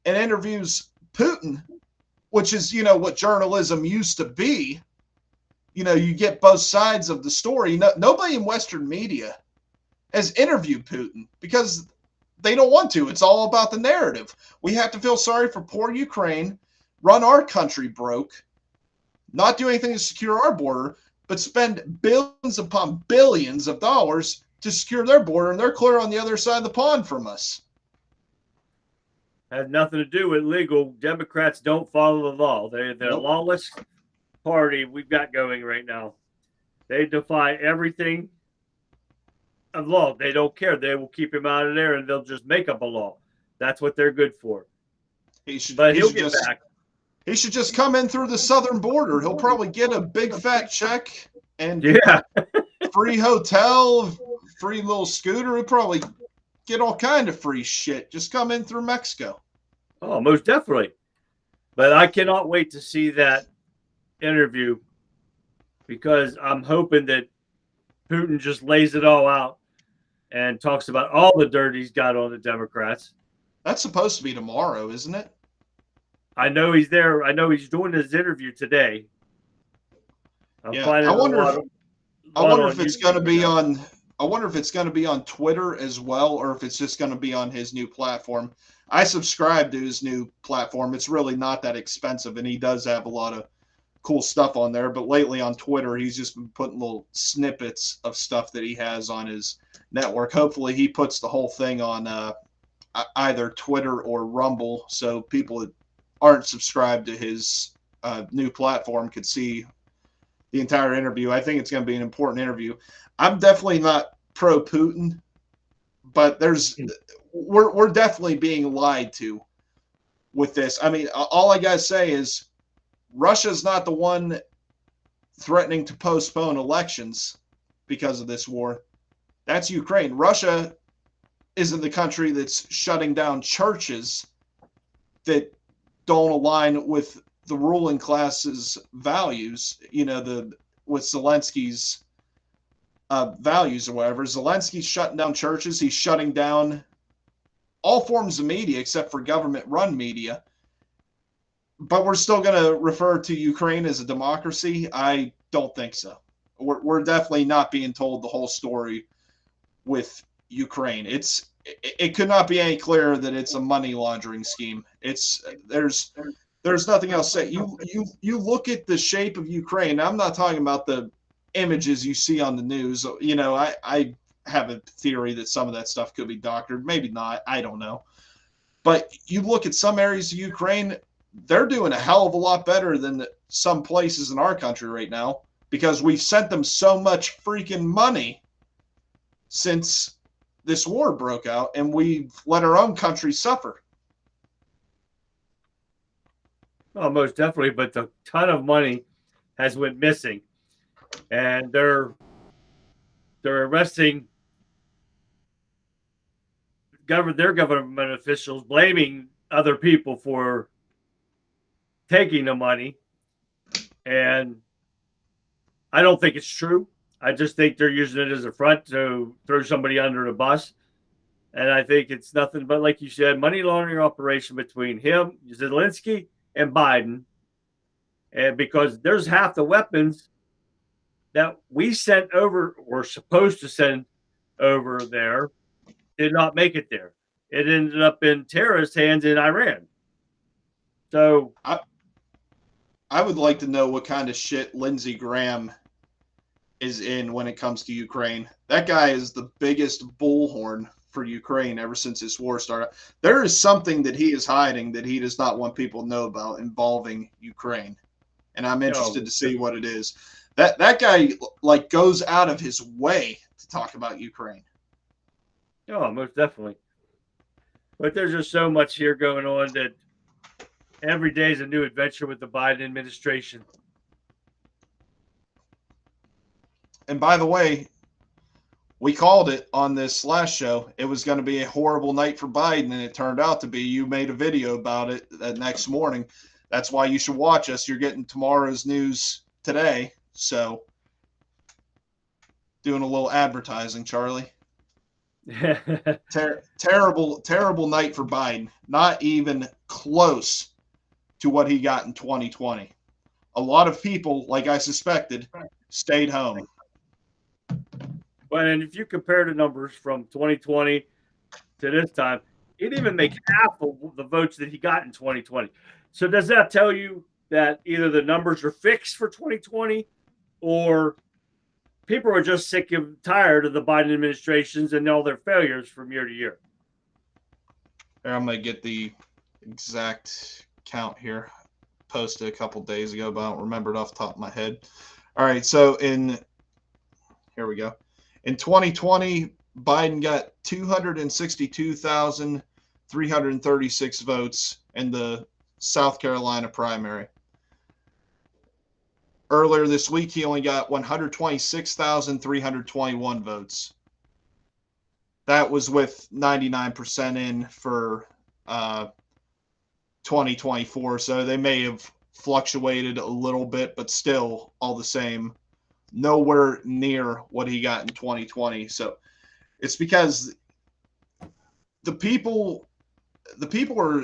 and interviews Putin, which is, what journalism used to be, you get both sides of the story. Nobody in Western media has interviewed Putin because they don't want to. It's all about the narrative. We have to feel sorry for poor Ukraine, run our country broke, not do anything to secure our border, but spend billions upon billions of dollars to secure their border, and they're clear on the other side of the pond from us. Has nothing to do with legal. Democrats don't follow the law. They're lawless. party we've got going right now. They defy everything of law. They don't care. They will keep him out of there, and they'll just make up a law. That's what they're good for. But he'll get back. He should just come in through the southern border. He'll probably get a big fat check and free hotel, free little scooter. He'll probably get all kind of free shit. Just come in through Mexico. Oh, most definitely. But I cannot wait to see that interview because I'm hoping that Putin just lays it all out and talks about all the dirt he's got on the Democrats. That's supposed to be tomorrow, isn't it? I know he's there. I know he's doing his interview today. I wonder if it's going to be on. I wonder if it's going to be on Twitter as well, or if it's just going to be on his new platform. I subscribe to his new platform. It's really not that expensive, and he does have a lot of cool stuff on there. But lately on Twitter, he's just been putting little snippets of stuff that he has on his network. Hopefully, he puts the whole thing on either Twitter or Rumble, so people that aren't subscribed to his new platform could see the entire interview. I think it's going to be an important interview. I'm definitely not pro Putin, but we're definitely being lied to with this. I mean, all I got to say is Russia's not the one threatening to postpone elections because of this war. That's Ukraine. Russia isn't the country that's shutting down churches that don't align with the ruling class's values, with Zelensky's values or whatever. Zelensky's shutting down churches. He's shutting down all forms of media except for government-run media. But we're still going to refer to Ukraine as a democracy? I don't think so. We're definitely not being told the whole story with Ukraine. It could not be any clearer that it's a money laundering scheme. There's nothing else to say. You look at the shape of Ukraine. I'm not talking about the images you see on the news. I have a theory that some of that stuff could be doctored. Maybe not. I don't know. But you look at some areas of Ukraine, they're doing a hell of a lot better than some places in our country right now because we've sent them so much freaking money since this war broke out, and we've let our own country suffer. Oh, most definitely, but a ton of money has went missing, and they're arresting their government officials, blaming other people for taking the money, and I don't think it's true. I just think they're using it as a front to throw somebody under the bus. And I think it's nothing but, like you said, money laundering operation between him, Zelensky, and Biden. And because there's half the weapons that we sent over, were supposed to send over there, did not make it there. It ended up in terrorist hands in Iran. So I would like to know what kind of shit Lindsey Graham is in when it comes to Ukraine. That guy is the biggest bullhorn for Ukraine ever since this war started. There is something that he is hiding that he does not want people to know about involving Ukraine. And I'm interested to see what it is. That guy goes out of his way to talk about Ukraine. Oh, most definitely. But there's just so much here going on that every day is a new adventure with the Biden administration. And by the way, we called it on this last show. It was going to be a horrible night for Biden, and it turned out to be. You made a video about it that next morning. That's why you should watch us. You're getting tomorrow's news today. So, doing a little advertising, Charlie. Terrible night for Biden. Not even close to what he got in 2020. A lot of people, like I suspected, stayed home. But and if you compare the numbers from 2020 to this time, he didn't even make half of the votes that he got in 2020. So does that tell you that either the numbers are fixed for 2020 or people are just sick and tired of the Biden administrations and all their failures from year to year? I'm going to get the exact count here. posted a couple days ago, but I don't remember it off the top of my head. All right, so here we go. In 2020, Biden got 262,336 votes in the South Carolina primary. Earlier this week, he only got 126,321 votes. That was with 99% in for 2024. So they may have fluctuated a little bit, but still all the same, nowhere near what he got in 2020. So it's because the people are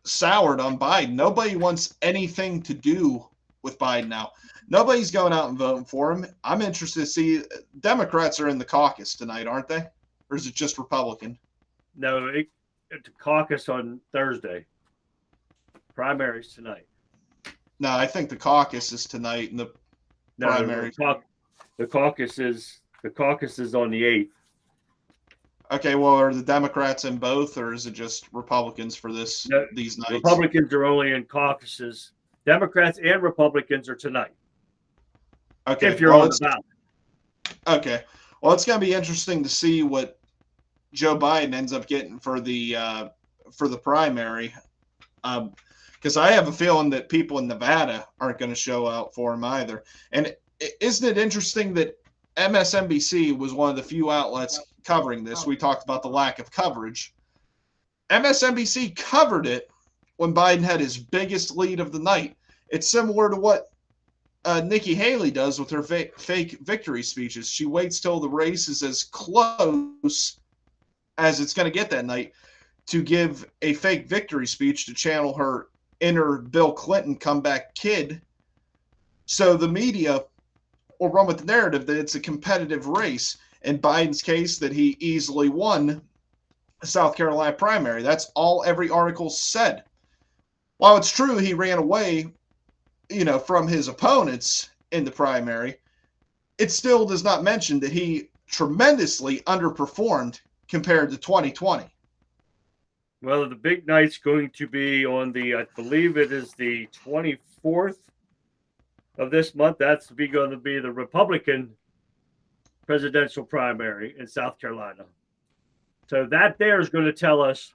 soured on Biden. Nobody wants anything to do with Biden now. Nobody's going out and voting for him. I'm interested to see. Democrats are in the caucus tonight, aren't they? Or is it just Republican? No, it's a caucus on Thursday. Primaries tonight. No, I think the caucus is tonight, and the primary. The caucus is on the 8th. Okay, well, are the Democrats in both, or is it just Republicans for these nights? Republicans are only in caucuses. Democrats and Republicans are tonight. Okay, if you're on the ballot. Okay, well, it's going to be interesting to see what Joe Biden ends up getting for the primary, because I have a feeling that people in Nevada aren't going to show out for him either. And isn't it interesting that MSNBC was one of the few outlets covering this? We talked about the lack of coverage. MSNBC covered it when Biden had his biggest lead of the night. It's similar to what Nikki Haley does with her fake victory speeches. She waits till the race is as close as it's going to get that night to give a fake victory speech to channel her inner Bill Clinton comeback kid. So the media will run with the narrative that it's a competitive race. In Biden's case, that he easily won the South Carolina primary. That's all every article said. While it's true he ran away, from his opponents in the primary, it still does not mention that he tremendously underperformed compared to 2020. Well, the big night's going to be on I believe it is the 24th of this month. That's going to be the Republican presidential primary in South Carolina. So that there is going to tell us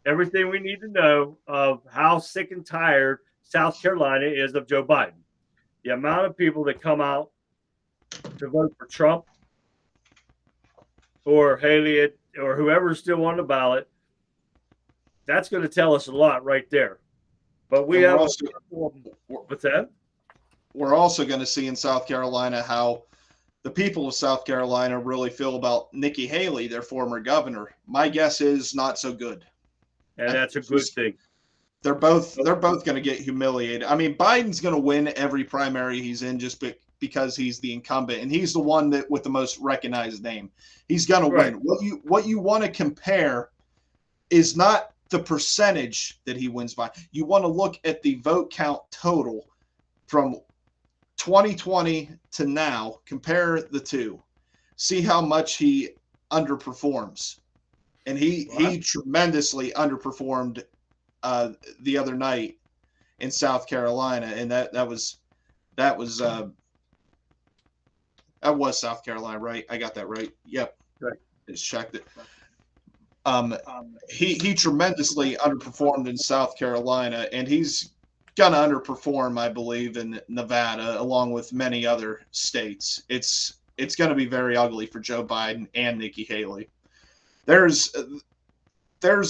everything we need to know of how sick and tired South Carolina is of Joe Biden. The amount of people that come out to vote for Trump or Haley or whoever's still on the ballot, that's going to tell us a lot right there. But what's that? We're also going to see in South Carolina how the people of South Carolina really feel about Nikki Haley, their former governor. My guess is not so good. And that's a good thing. They're both going to get humiliated. I mean, Biden's going to win every primary he's in just because he's the incumbent, and he's the one that with the most recognized name. He's going to win. What you want to compare is not the percentage that he wins by. You want to look at the vote count total from 2020 to now. Compare the two. See how much he underperforms. And he tremendously underperformed the other night in South Carolina, and that was South Carolina, right? I got that right. Yep, right. Just checked it. He tremendously underperformed in South Carolina, and he's gonna underperform, I believe, in Nevada, along with many other states. It's gonna be very ugly for Joe Biden and Nikki Haley. There's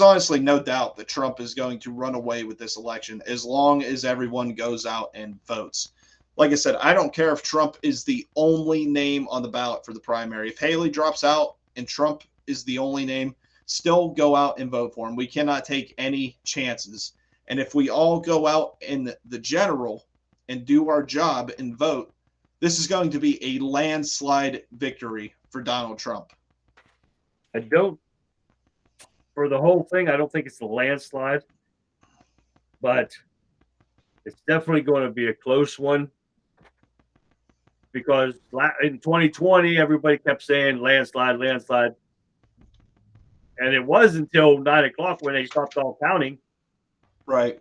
honestly no doubt that Trump is going to run away with this election as long as everyone goes out and votes. Like I said, I don't care if Trump is the only name on the ballot for the primary. If Haley drops out and Trump is the only name, still go out and vote for him. We cannot take any chances. And if we all go out in the general and do our job and vote, this is going to be a landslide victory for Donald Trump. For the whole thing, I don't think it's a landslide, but it's definitely going to be a close one because in 2020, everybody kept saying landslide. And it was until 9 o'clock when they stopped all counting. Right.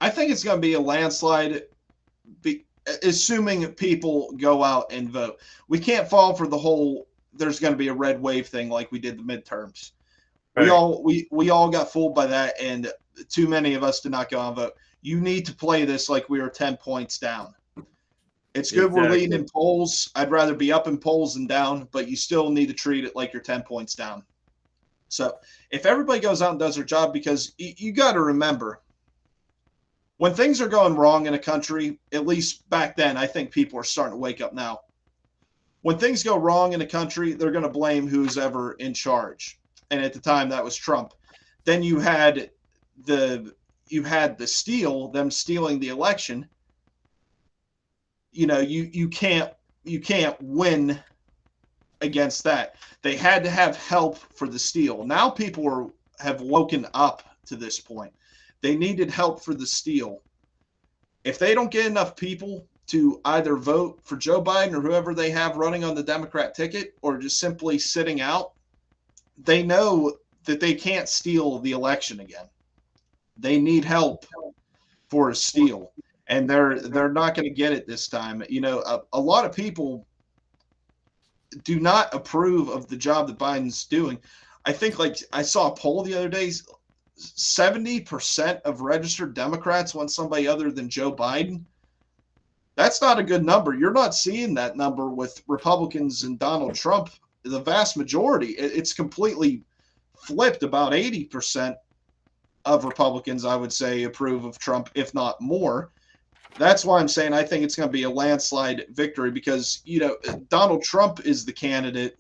I think it's going to be a landslide, assuming people go out and vote. We can't fall for the whole there's going to be a red wave thing like we did the midterms. Right. We all got fooled by that, and too many of us did not go out and vote. You need to play this like we were 10 points down. It's good we're leading in polls. I'd rather be up in polls than down, but you still need to treat it like you're 10 points down. So if everybody goes out and does their job, because you got to remember, when things are going wrong in a country, at least back then, I think people are starting to wake up now. When things go wrong in a country, they're going to blame who's ever in charge. And at the time, that was Trump. Then you had the steal, them stealing the election. You know, you can't win against that. They had to have help for the steal. Now people have woken up to this point. They needed help for the steal. If they don't get enough people to either vote for Joe Biden or whoever they have running on the Democrat ticket, or just simply sitting out, they know that they can't steal the election again. They need help for a steal, and they're not going to get it this time. You know, a lot of people do not approve of the job that Biden's doing. I think, like, I saw a poll the other day, 70% of registered Democrats want somebody other than Joe Biden. That's not a good number. You're not seeing that number with Republicans and Donald Trump. The vast majority, it's completely flipped. About 80% of Republicans, I would say, approve of Trump, if not more. That's why I'm saying I think it's going to be a landslide victory, because, you know, Donald Trump is the candidate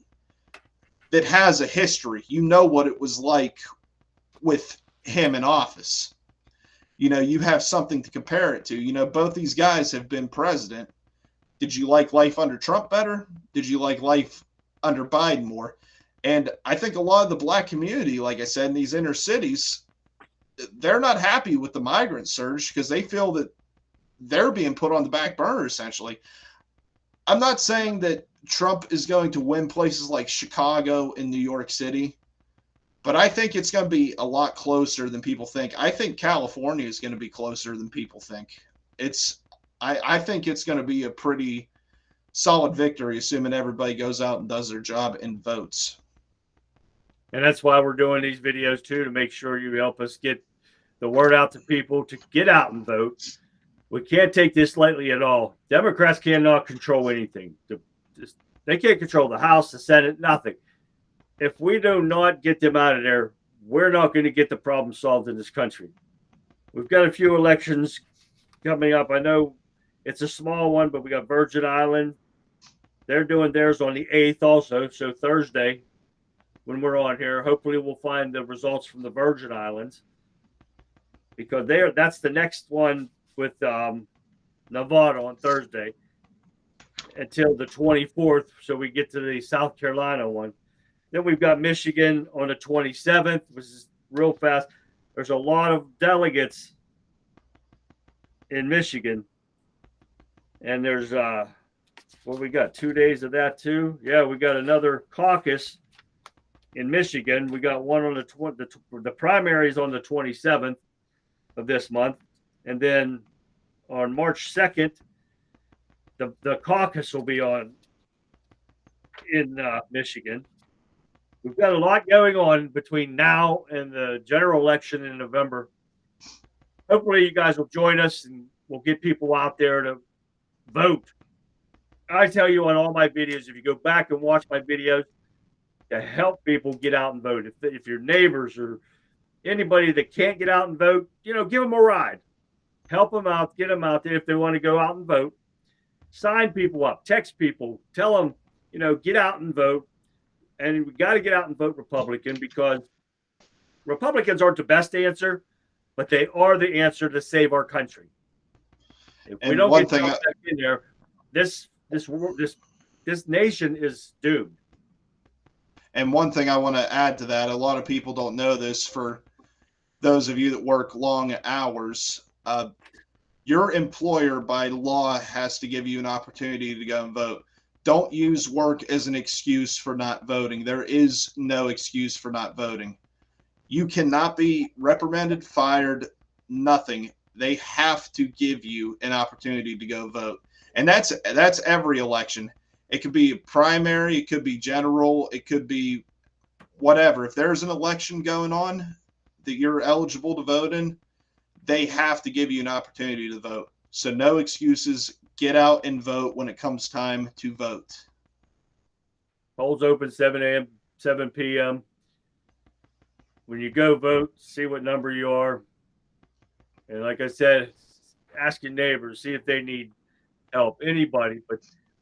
that has a history. You know what it was like with him in office. You know, you have something to compare it to. You know, both these guys have been president. Did you like life under Trump better? Did you like life under Biden more? And I think a lot of the black community, like I said, in these inner cities, they're not happy with the migrant surge because they feel that they're being put on the back burner, essentially. I'm not saying that Trump is going to win places like Chicago and New York City, but I think it's going to be a lot closer than people think. I think California is going to be closer than people think. I think it's going to be a pretty solid victory, assuming everybody goes out and does their job and votes. And that's why we're doing these videos too, to make sure you help us get the word out to people to get out and vote. We can't take this lightly at all. Democrats cannot control anything. They can't control the House, the Senate, nothing. If we do not get them out of there, we're not going to get the problem solved in this country. We've got a few elections coming up. I know it's a small one, but we got Virgin Island. They're doing theirs on the 8th also. So Thursday, when we're on here, hopefully we'll find the results from the Virgin Islands, because that's the next one with Nevada on Thursday until the 24th. So we get to the South Carolina one. Then we've got Michigan on the 27th, which is real fast. There's a lot of delegates in Michigan. And there's, we got 2 days of that too. Yeah, we got another caucus in Michigan. We got one on the primaries on the 27th of this month. And then on March 2nd, the caucus will be in Michigan. We've got a lot going on between now and the general election in November. Hopefully you guys will join us and we'll get people out there to vote. I tell you on all my videos, if you go back and watch my videos, to help people get out and vote. If your neighbors or anybody that can't get out and vote, you know, give them a ride. Help them out, get them out there if they want to go out and vote. Sign people up, text people, tell them, you know, get out and vote. And we got to get out and vote Republican, because Republicans aren't the best answer, but they are the answer to save our country. If we don't get back in there, this nation is doomed. And one thing I want to add to that, a lot of people don't know this, for those of you that work long hours, your employer by law has to give you an opportunity to go and vote. Don't use work as an excuse for not voting. There is no excuse for not voting. You cannot be reprimanded, fired, nothing they have to give you an opportunity to go vote. And that's every election. It could be primary, it could be general, it could be whatever. If there's an election going on that you're eligible to vote in, they have to give you an opportunity to vote. So no excuses. Get out and vote when it comes time to vote. Polls open 7 a.m., 7 p.m. When you go vote, see what number you are. And like I said, ask your neighbors, see if they need help, anybody. But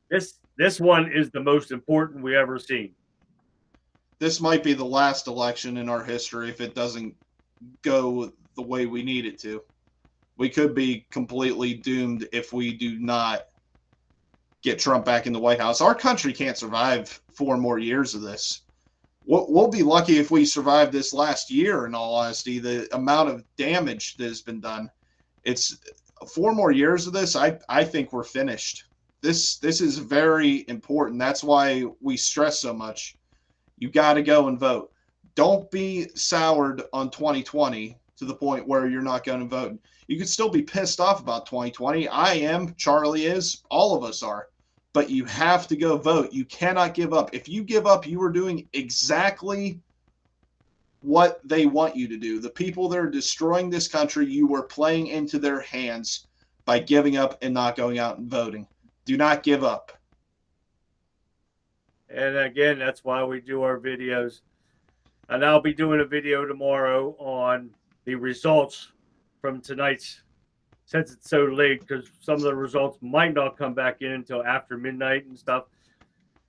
this one is the most important we ever seen. This might be the last election in our history if it doesn't go the way we need it to. We could be completely doomed if we do not get Trump back in the White House. Our country can't survive 4 more years of this. We'll be lucky if we survive this last year, in all honesty, the amount of damage that has been done. It's 4 more years of this. I think we're finished. This is very important. That's why we stress so much. You got to go and vote. Don't be soured on 2020 to the point where you're not going to vote. You could still be pissed off about 2020. I am. Charlie is. All of us are. But you have to go vote. You cannot give up. If you give up, you are doing exactly what they want you to do. The people that are destroying this country, you are playing into their hands by giving up and not going out and voting. Do not give up. And again, that's why we do our videos. And I'll be doing a video tomorrow on the results from tonight's, since it's so late, because some of the results might not come back in until after midnight and stuff.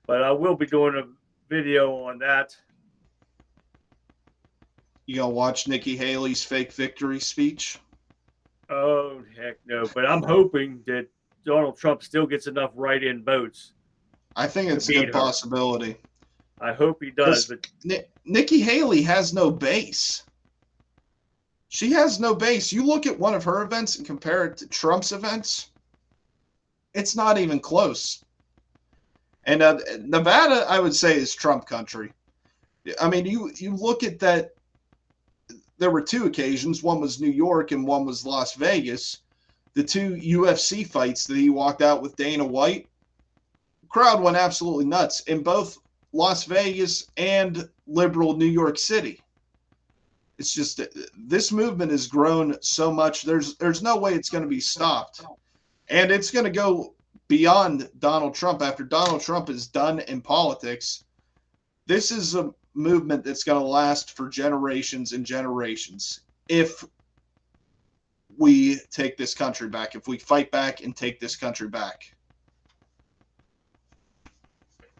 But I will be doing a video on that. You gonna watch Nikki Haley's fake victory speech? Oh, heck no. But I'm hoping that Donald Trump still gets enough write-in votes. I think it's a good possibility. I hope he does. But Nikki Haley has no base. She has no base. You look at one of her events and compare it to Trump's events, it's not even close. And Nevada, I would say, is Trump country. I mean, you look at that. There were 2 occasions. One was New York and one was Las Vegas. The 2 UFC fights that he walked out with Dana White, the crowd went absolutely nuts in both Las Vegas and liberal New York City. It's just this movement has grown so much. There's no way it's going to be stopped. And it's going to go beyond Donald Trump. After Donald Trump is done in politics, this is a movement that's going to last for generations and generations. If we take this country back, if we fight back and take this country back.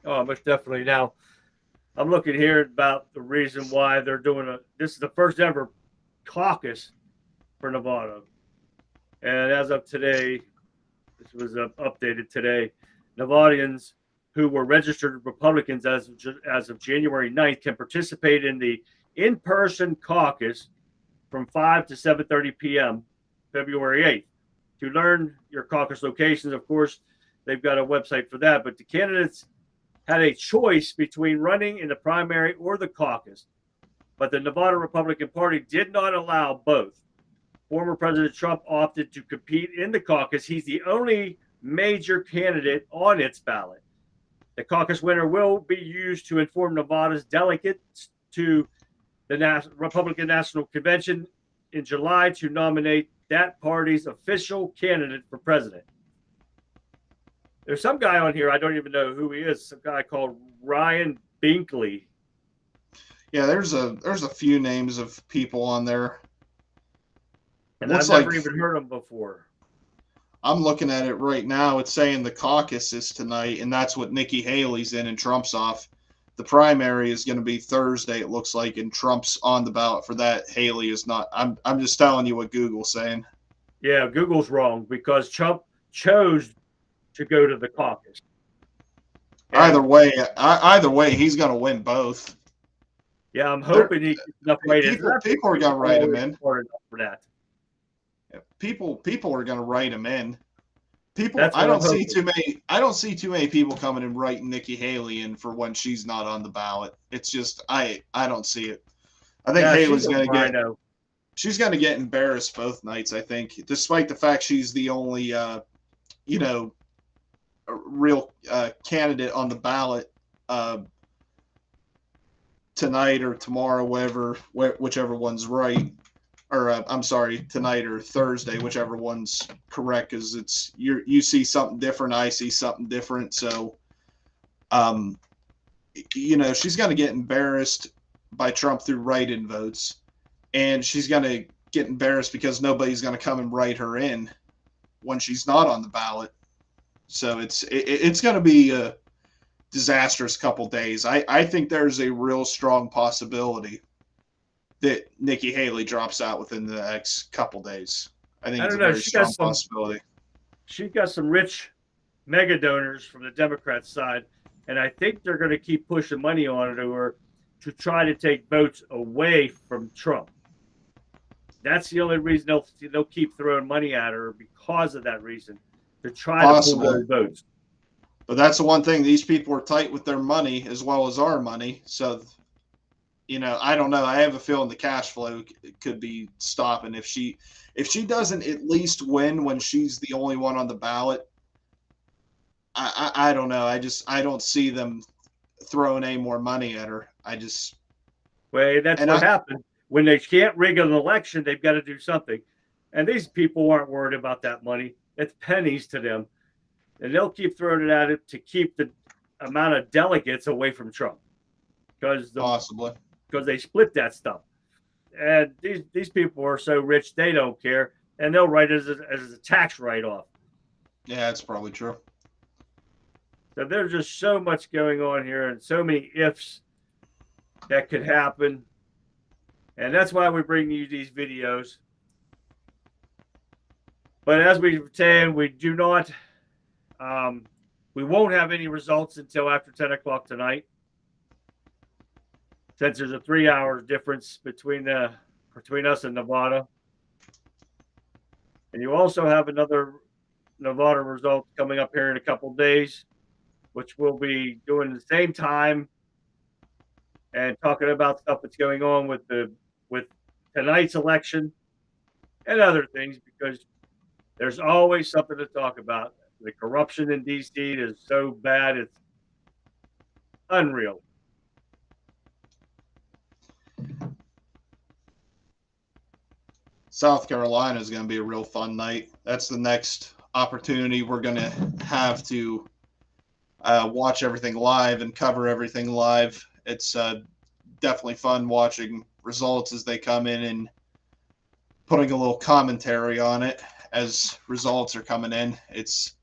oh, most definitely. Now, I'm looking here about the reason why they're doing this is the first ever caucus for Nevada. And as of today, this was updated today, Nevadians who were registered Republicans as of January 9th can participate in the in-person caucus from 5 to 7:30 p.m. February 8th. To learn your caucus locations, of course, they've got a website for that, but the candidates had a choice between running in the primary or the caucus, but the Nevada Republican Party did not allow both. Former President Trump opted to compete in the caucus. He's the only major candidate on its ballot. The caucus winner will be used to inform Nevada's delegates to the Republican National Convention in July to nominate that party's official candidate for president. There's some guy on here, I don't even know who he is, some guy called Ryan Binkley. Yeah, there's a few names of people on there. And I've never even heard of them before. I'm looking at it right now. It's saying the caucus is tonight, and that's what Nikki Haley's in and Trump's off. The primary is going to be Thursday, it looks like, and Trump's on the ballot for that. Haley is not. I'm just telling you what Google's saying. Yeah, Google's wrong because Trump chose to go to the caucus. And Either way, he's going to win both. Yeah, I'm hoping he gets enough write-ins. People are going to write him in. For that. People are going to write him in. I don't see too many people coming and writing Nikki Haley in for when she's not on the ballot. It's just I don't see it. I think Haley's going to get. she's going to get embarrassed both nights, I think, despite the fact she's the only, real candidate on the ballot tonight or tomorrow, whichever one's right. Or I'm sorry, tonight or Thursday, whichever one's correct, because you see something different, I see something different. So, she's going to get embarrassed by Trump through write-in votes, and she's going to get embarrassed because nobody's going to come and write her in when she's not on the ballot. So it's going to be a disastrous couple days. I think there's a real strong possibility that Nikki Haley drops out within the next couple days. I think it's a very strong possibility. She's got some rich mega donors from the Democrat side, and I think they're going to keep pushing money on her to try to take votes away from Trump. That's the only reason they'll keep throwing money at her, because of that reason, to try to pull those votes. But that's the one thing. These people are tight with their money as well as our money. So, I don't know. I have a feeling the cash flow could be stopping if she doesn't at least win when she's the only one on the ballot. I don't know. I don't see them throwing any more money at her. That's what happened. When they can't rig an election, they've got to do something. And these people aren't worried about that money. It's pennies to them. And they'll keep throwing it at it to keep the amount of delegates away from Trump. Possibly. Because they split that stuff. And these people are so rich, they don't care. And they'll write it as a tax write-off. Yeah, that's probably true. So there's just so much going on here and so many ifs that could happen. And that's why we bring you these videos. But as we were saying, we do not, we won't have any results until after 10 o'clock tonight. Since there's a 3-hour difference between us and Nevada. And you also have another Nevada result coming up here in a couple of days, which we'll be doing the same time and talking about stuff that's going on with tonight's election and other things, because there's always something to talk about. The corruption in D.C. is so bad, it's unreal. South Carolina is going to be a real fun night. That's the next opportunity we're going to have to watch everything live and cover everything live. It's definitely fun watching results as they come in and putting a little commentary on it as results are coming in. It's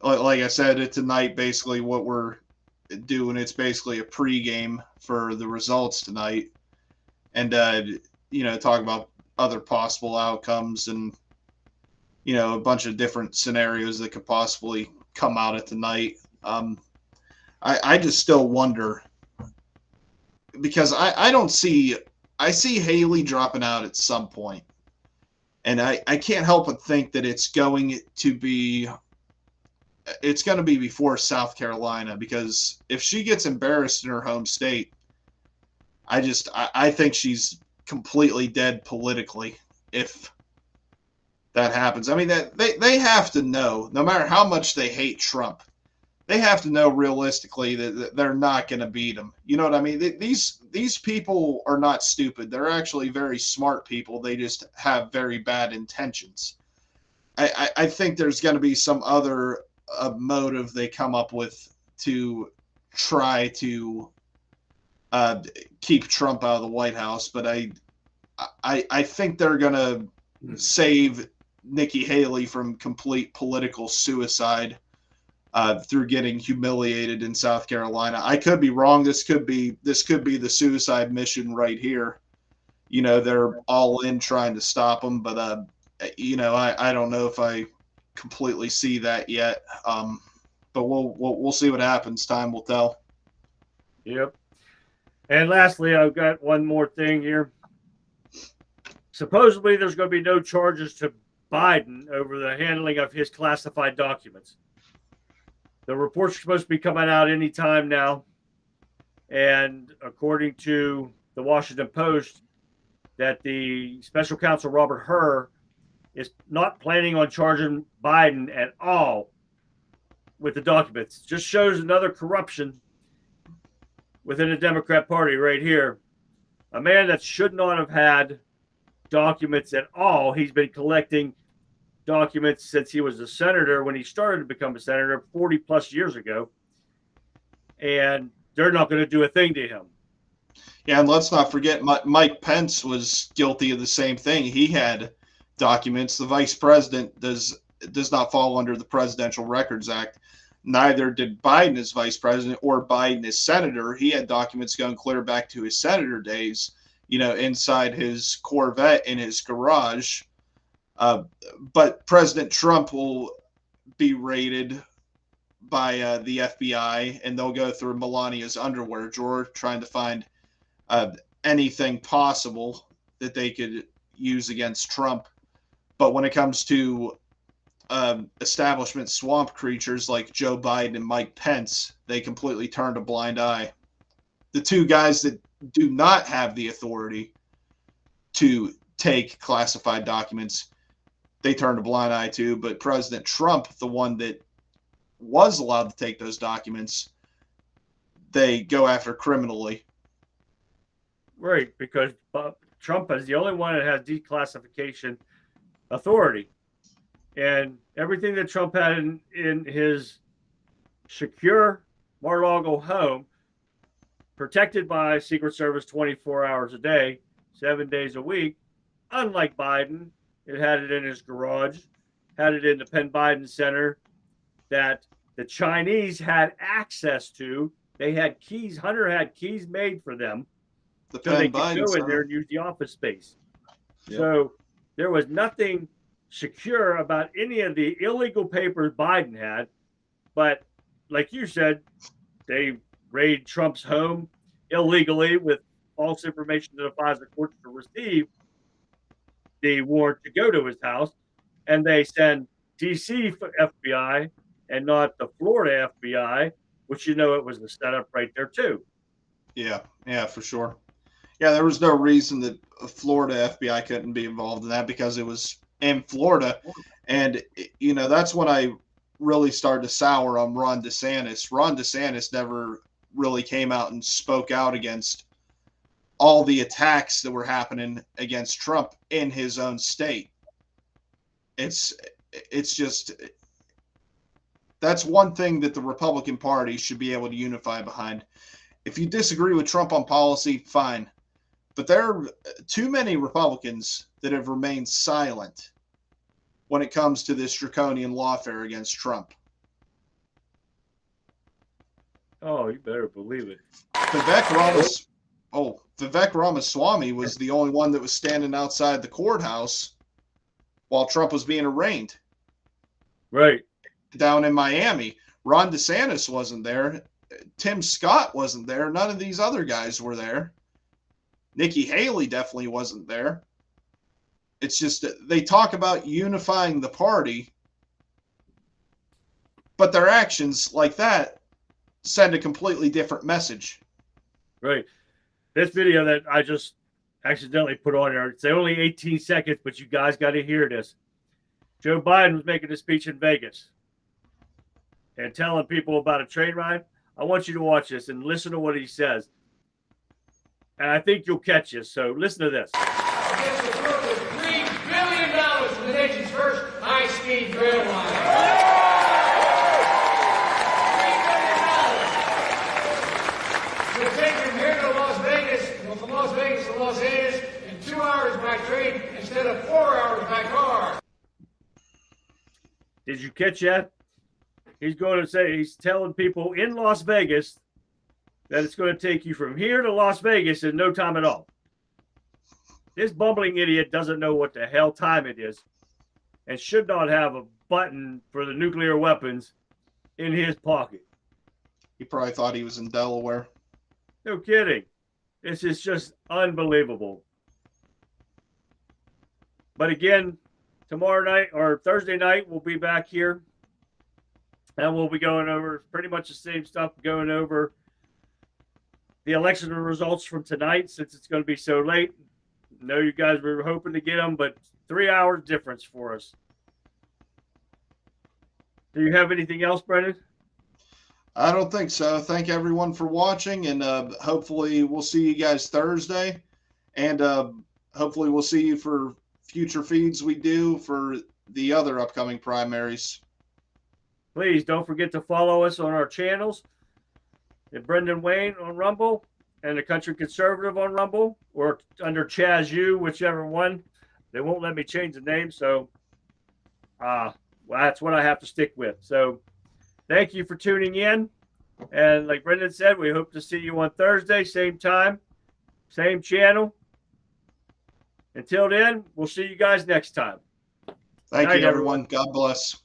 like I said, tonight, basically what we're doing, it's basically a pregame for the results tonight. And, talk about other possible outcomes and, a bunch of different scenarios that could possibly come out of tonight. I just still wonder, because I see Haley dropping out at some point. And I can't help but think that it's going to be before South Carolina, because if she gets embarrassed in her home state, I think she's completely dead politically if that happens. I mean, that they have to know, no matter how much they hate Trump, they have to know realistically that they're not going to beat him. You know what I mean? These people are not stupid. They're actually very smart people. They just have very bad intentions. I think there's going to be some other motive they come up with to try to keep Trump out of the White House. But I think they're going to save Nikki Haley from complete political suicide through getting humiliated in South Carolina. I could be wrong. This could be the suicide mission right here. They're all in trying to stop them, but I don't know if I completely see that yet. But we'll see what happens. Time will tell. Yep. And lastly, I've got one more thing here. Supposedly, there's going to be no charges to Biden over the handling of his classified documents. The reports are supposed to be coming out any time now. And according to the Washington Post, that the special counsel Robert Hur is not planning on charging Biden at all with the documents. Just shows another corruption within the Democrat Party right here. A man that should not have had documents at all. He's been collecting documents since he was a senator, when he started to become a senator 40 plus years ago. And they're not going to do a thing to him. Yeah, and let's not forget Mike Pence was guilty of the same thing. He had documents. The vice president does not fall under the Presidential Records Act. Neither did Biden as vice president or Biden as senator. He had documents going clear back to his senator days, inside his Corvette in his garage. But President Trump will be raided by the FBI, and they'll go through Melania's underwear drawer trying to find anything possible that they could use against Trump. But when it comes to establishment swamp creatures like Joe Biden and Mike Pence, they completely turned a blind eye. The two guys that do not have the authority to take classified documents, they turned a blind eye to. But President Trump, the one that was allowed to take those documents, they go after criminally. Right, because Trump is the only one that has declassification authority. And everything that Trump had in his secure Mar-a-Lago home, protected by Secret Service 24 hours a day, 7 days a week, unlike Biden, it had it in his garage, had it in the Penn Biden Center that the Chinese had access to. They had keys. Hunter had keys made for them. The so they Penn could Biden go in Center. there and use the office space. Yep. So there was nothing secure about any of the illegal papers Biden had. But like you said, they raided Trump's home illegally with false information to the FISA courts to receive the warrant to go to his house. And they send D.C. FBI and not the Florida FBI, which it was a setup right there too. Yeah, for sure. Yeah, there was no reason that Florida FBI couldn't be involved in that because it was in Florida. And, that's when I really started to sour on Ron DeSantis. Ron DeSantis never really came out and spoke out against all the attacks that were happening against Trump in his own state. It's just, that's one thing that the Republican Party should be able to unify behind. If you disagree with Trump on policy, fine. But there are too many Republicans that have remained silent when it comes to this draconian lawfare against Trump. Oh, you better believe it. Vivek Ramaswamy was the only one that was standing outside the courthouse while Trump was being arraigned. Right. Down in Miami. Ron DeSantis wasn't there. Tim Scott wasn't there. None of these other guys were there. Nikki Haley definitely wasn't there. It's just that they talk about unifying the party, but their actions like that send a completely different message. Right. This video that I just accidentally put on there, it's only 18 seconds, but you guys got to hear this. Joe Biden was making a speech in Vegas and telling people about a train ride. I want you to watch this and listen to what he says. And I think you'll catch this. So listen to this. It's worth $3 billion for the nation's first high-speed rail line. $3 billion. We'll take from here to Las Vegas, well, from Las Vegas to Los Angeles in 2 hours by train instead of 4 hours by car. Did you catch that? He's telling people in Las Vegas that it's going to take you from here to Las Vegas in no time at all. This bumbling idiot doesn't know what the hell time it is and should not have a button for the nuclear weapons in his pocket. He probably thought he was in Delaware. No kidding. This is just unbelievable. But again, tomorrow night or Thursday night, we'll be back here. And we'll be going over pretty much the same stuff, going over the election results from tonight, since it's going to be so late. know you guys were hoping to get them, but 3 hours difference for us. Do you have anything else, Brendan? I don't think so. Thank everyone for watching, and hopefully we'll see you guys Thursday, and hopefully we'll see you for future feeds we do for the other upcoming primaries. Please don't forget to follow us on our channels. And Brendan Wayne on Rumble, and the Country Conservative on Rumble, or under Chaz U, whichever one. They won't let me change the name, so well, that's what I have to stick with. So thank you for tuning in. And like Brendan said, we hope to see you on Thursday, same time, same channel. Until then, we'll see you guys next time. Thank Night, you, everyone. God bless.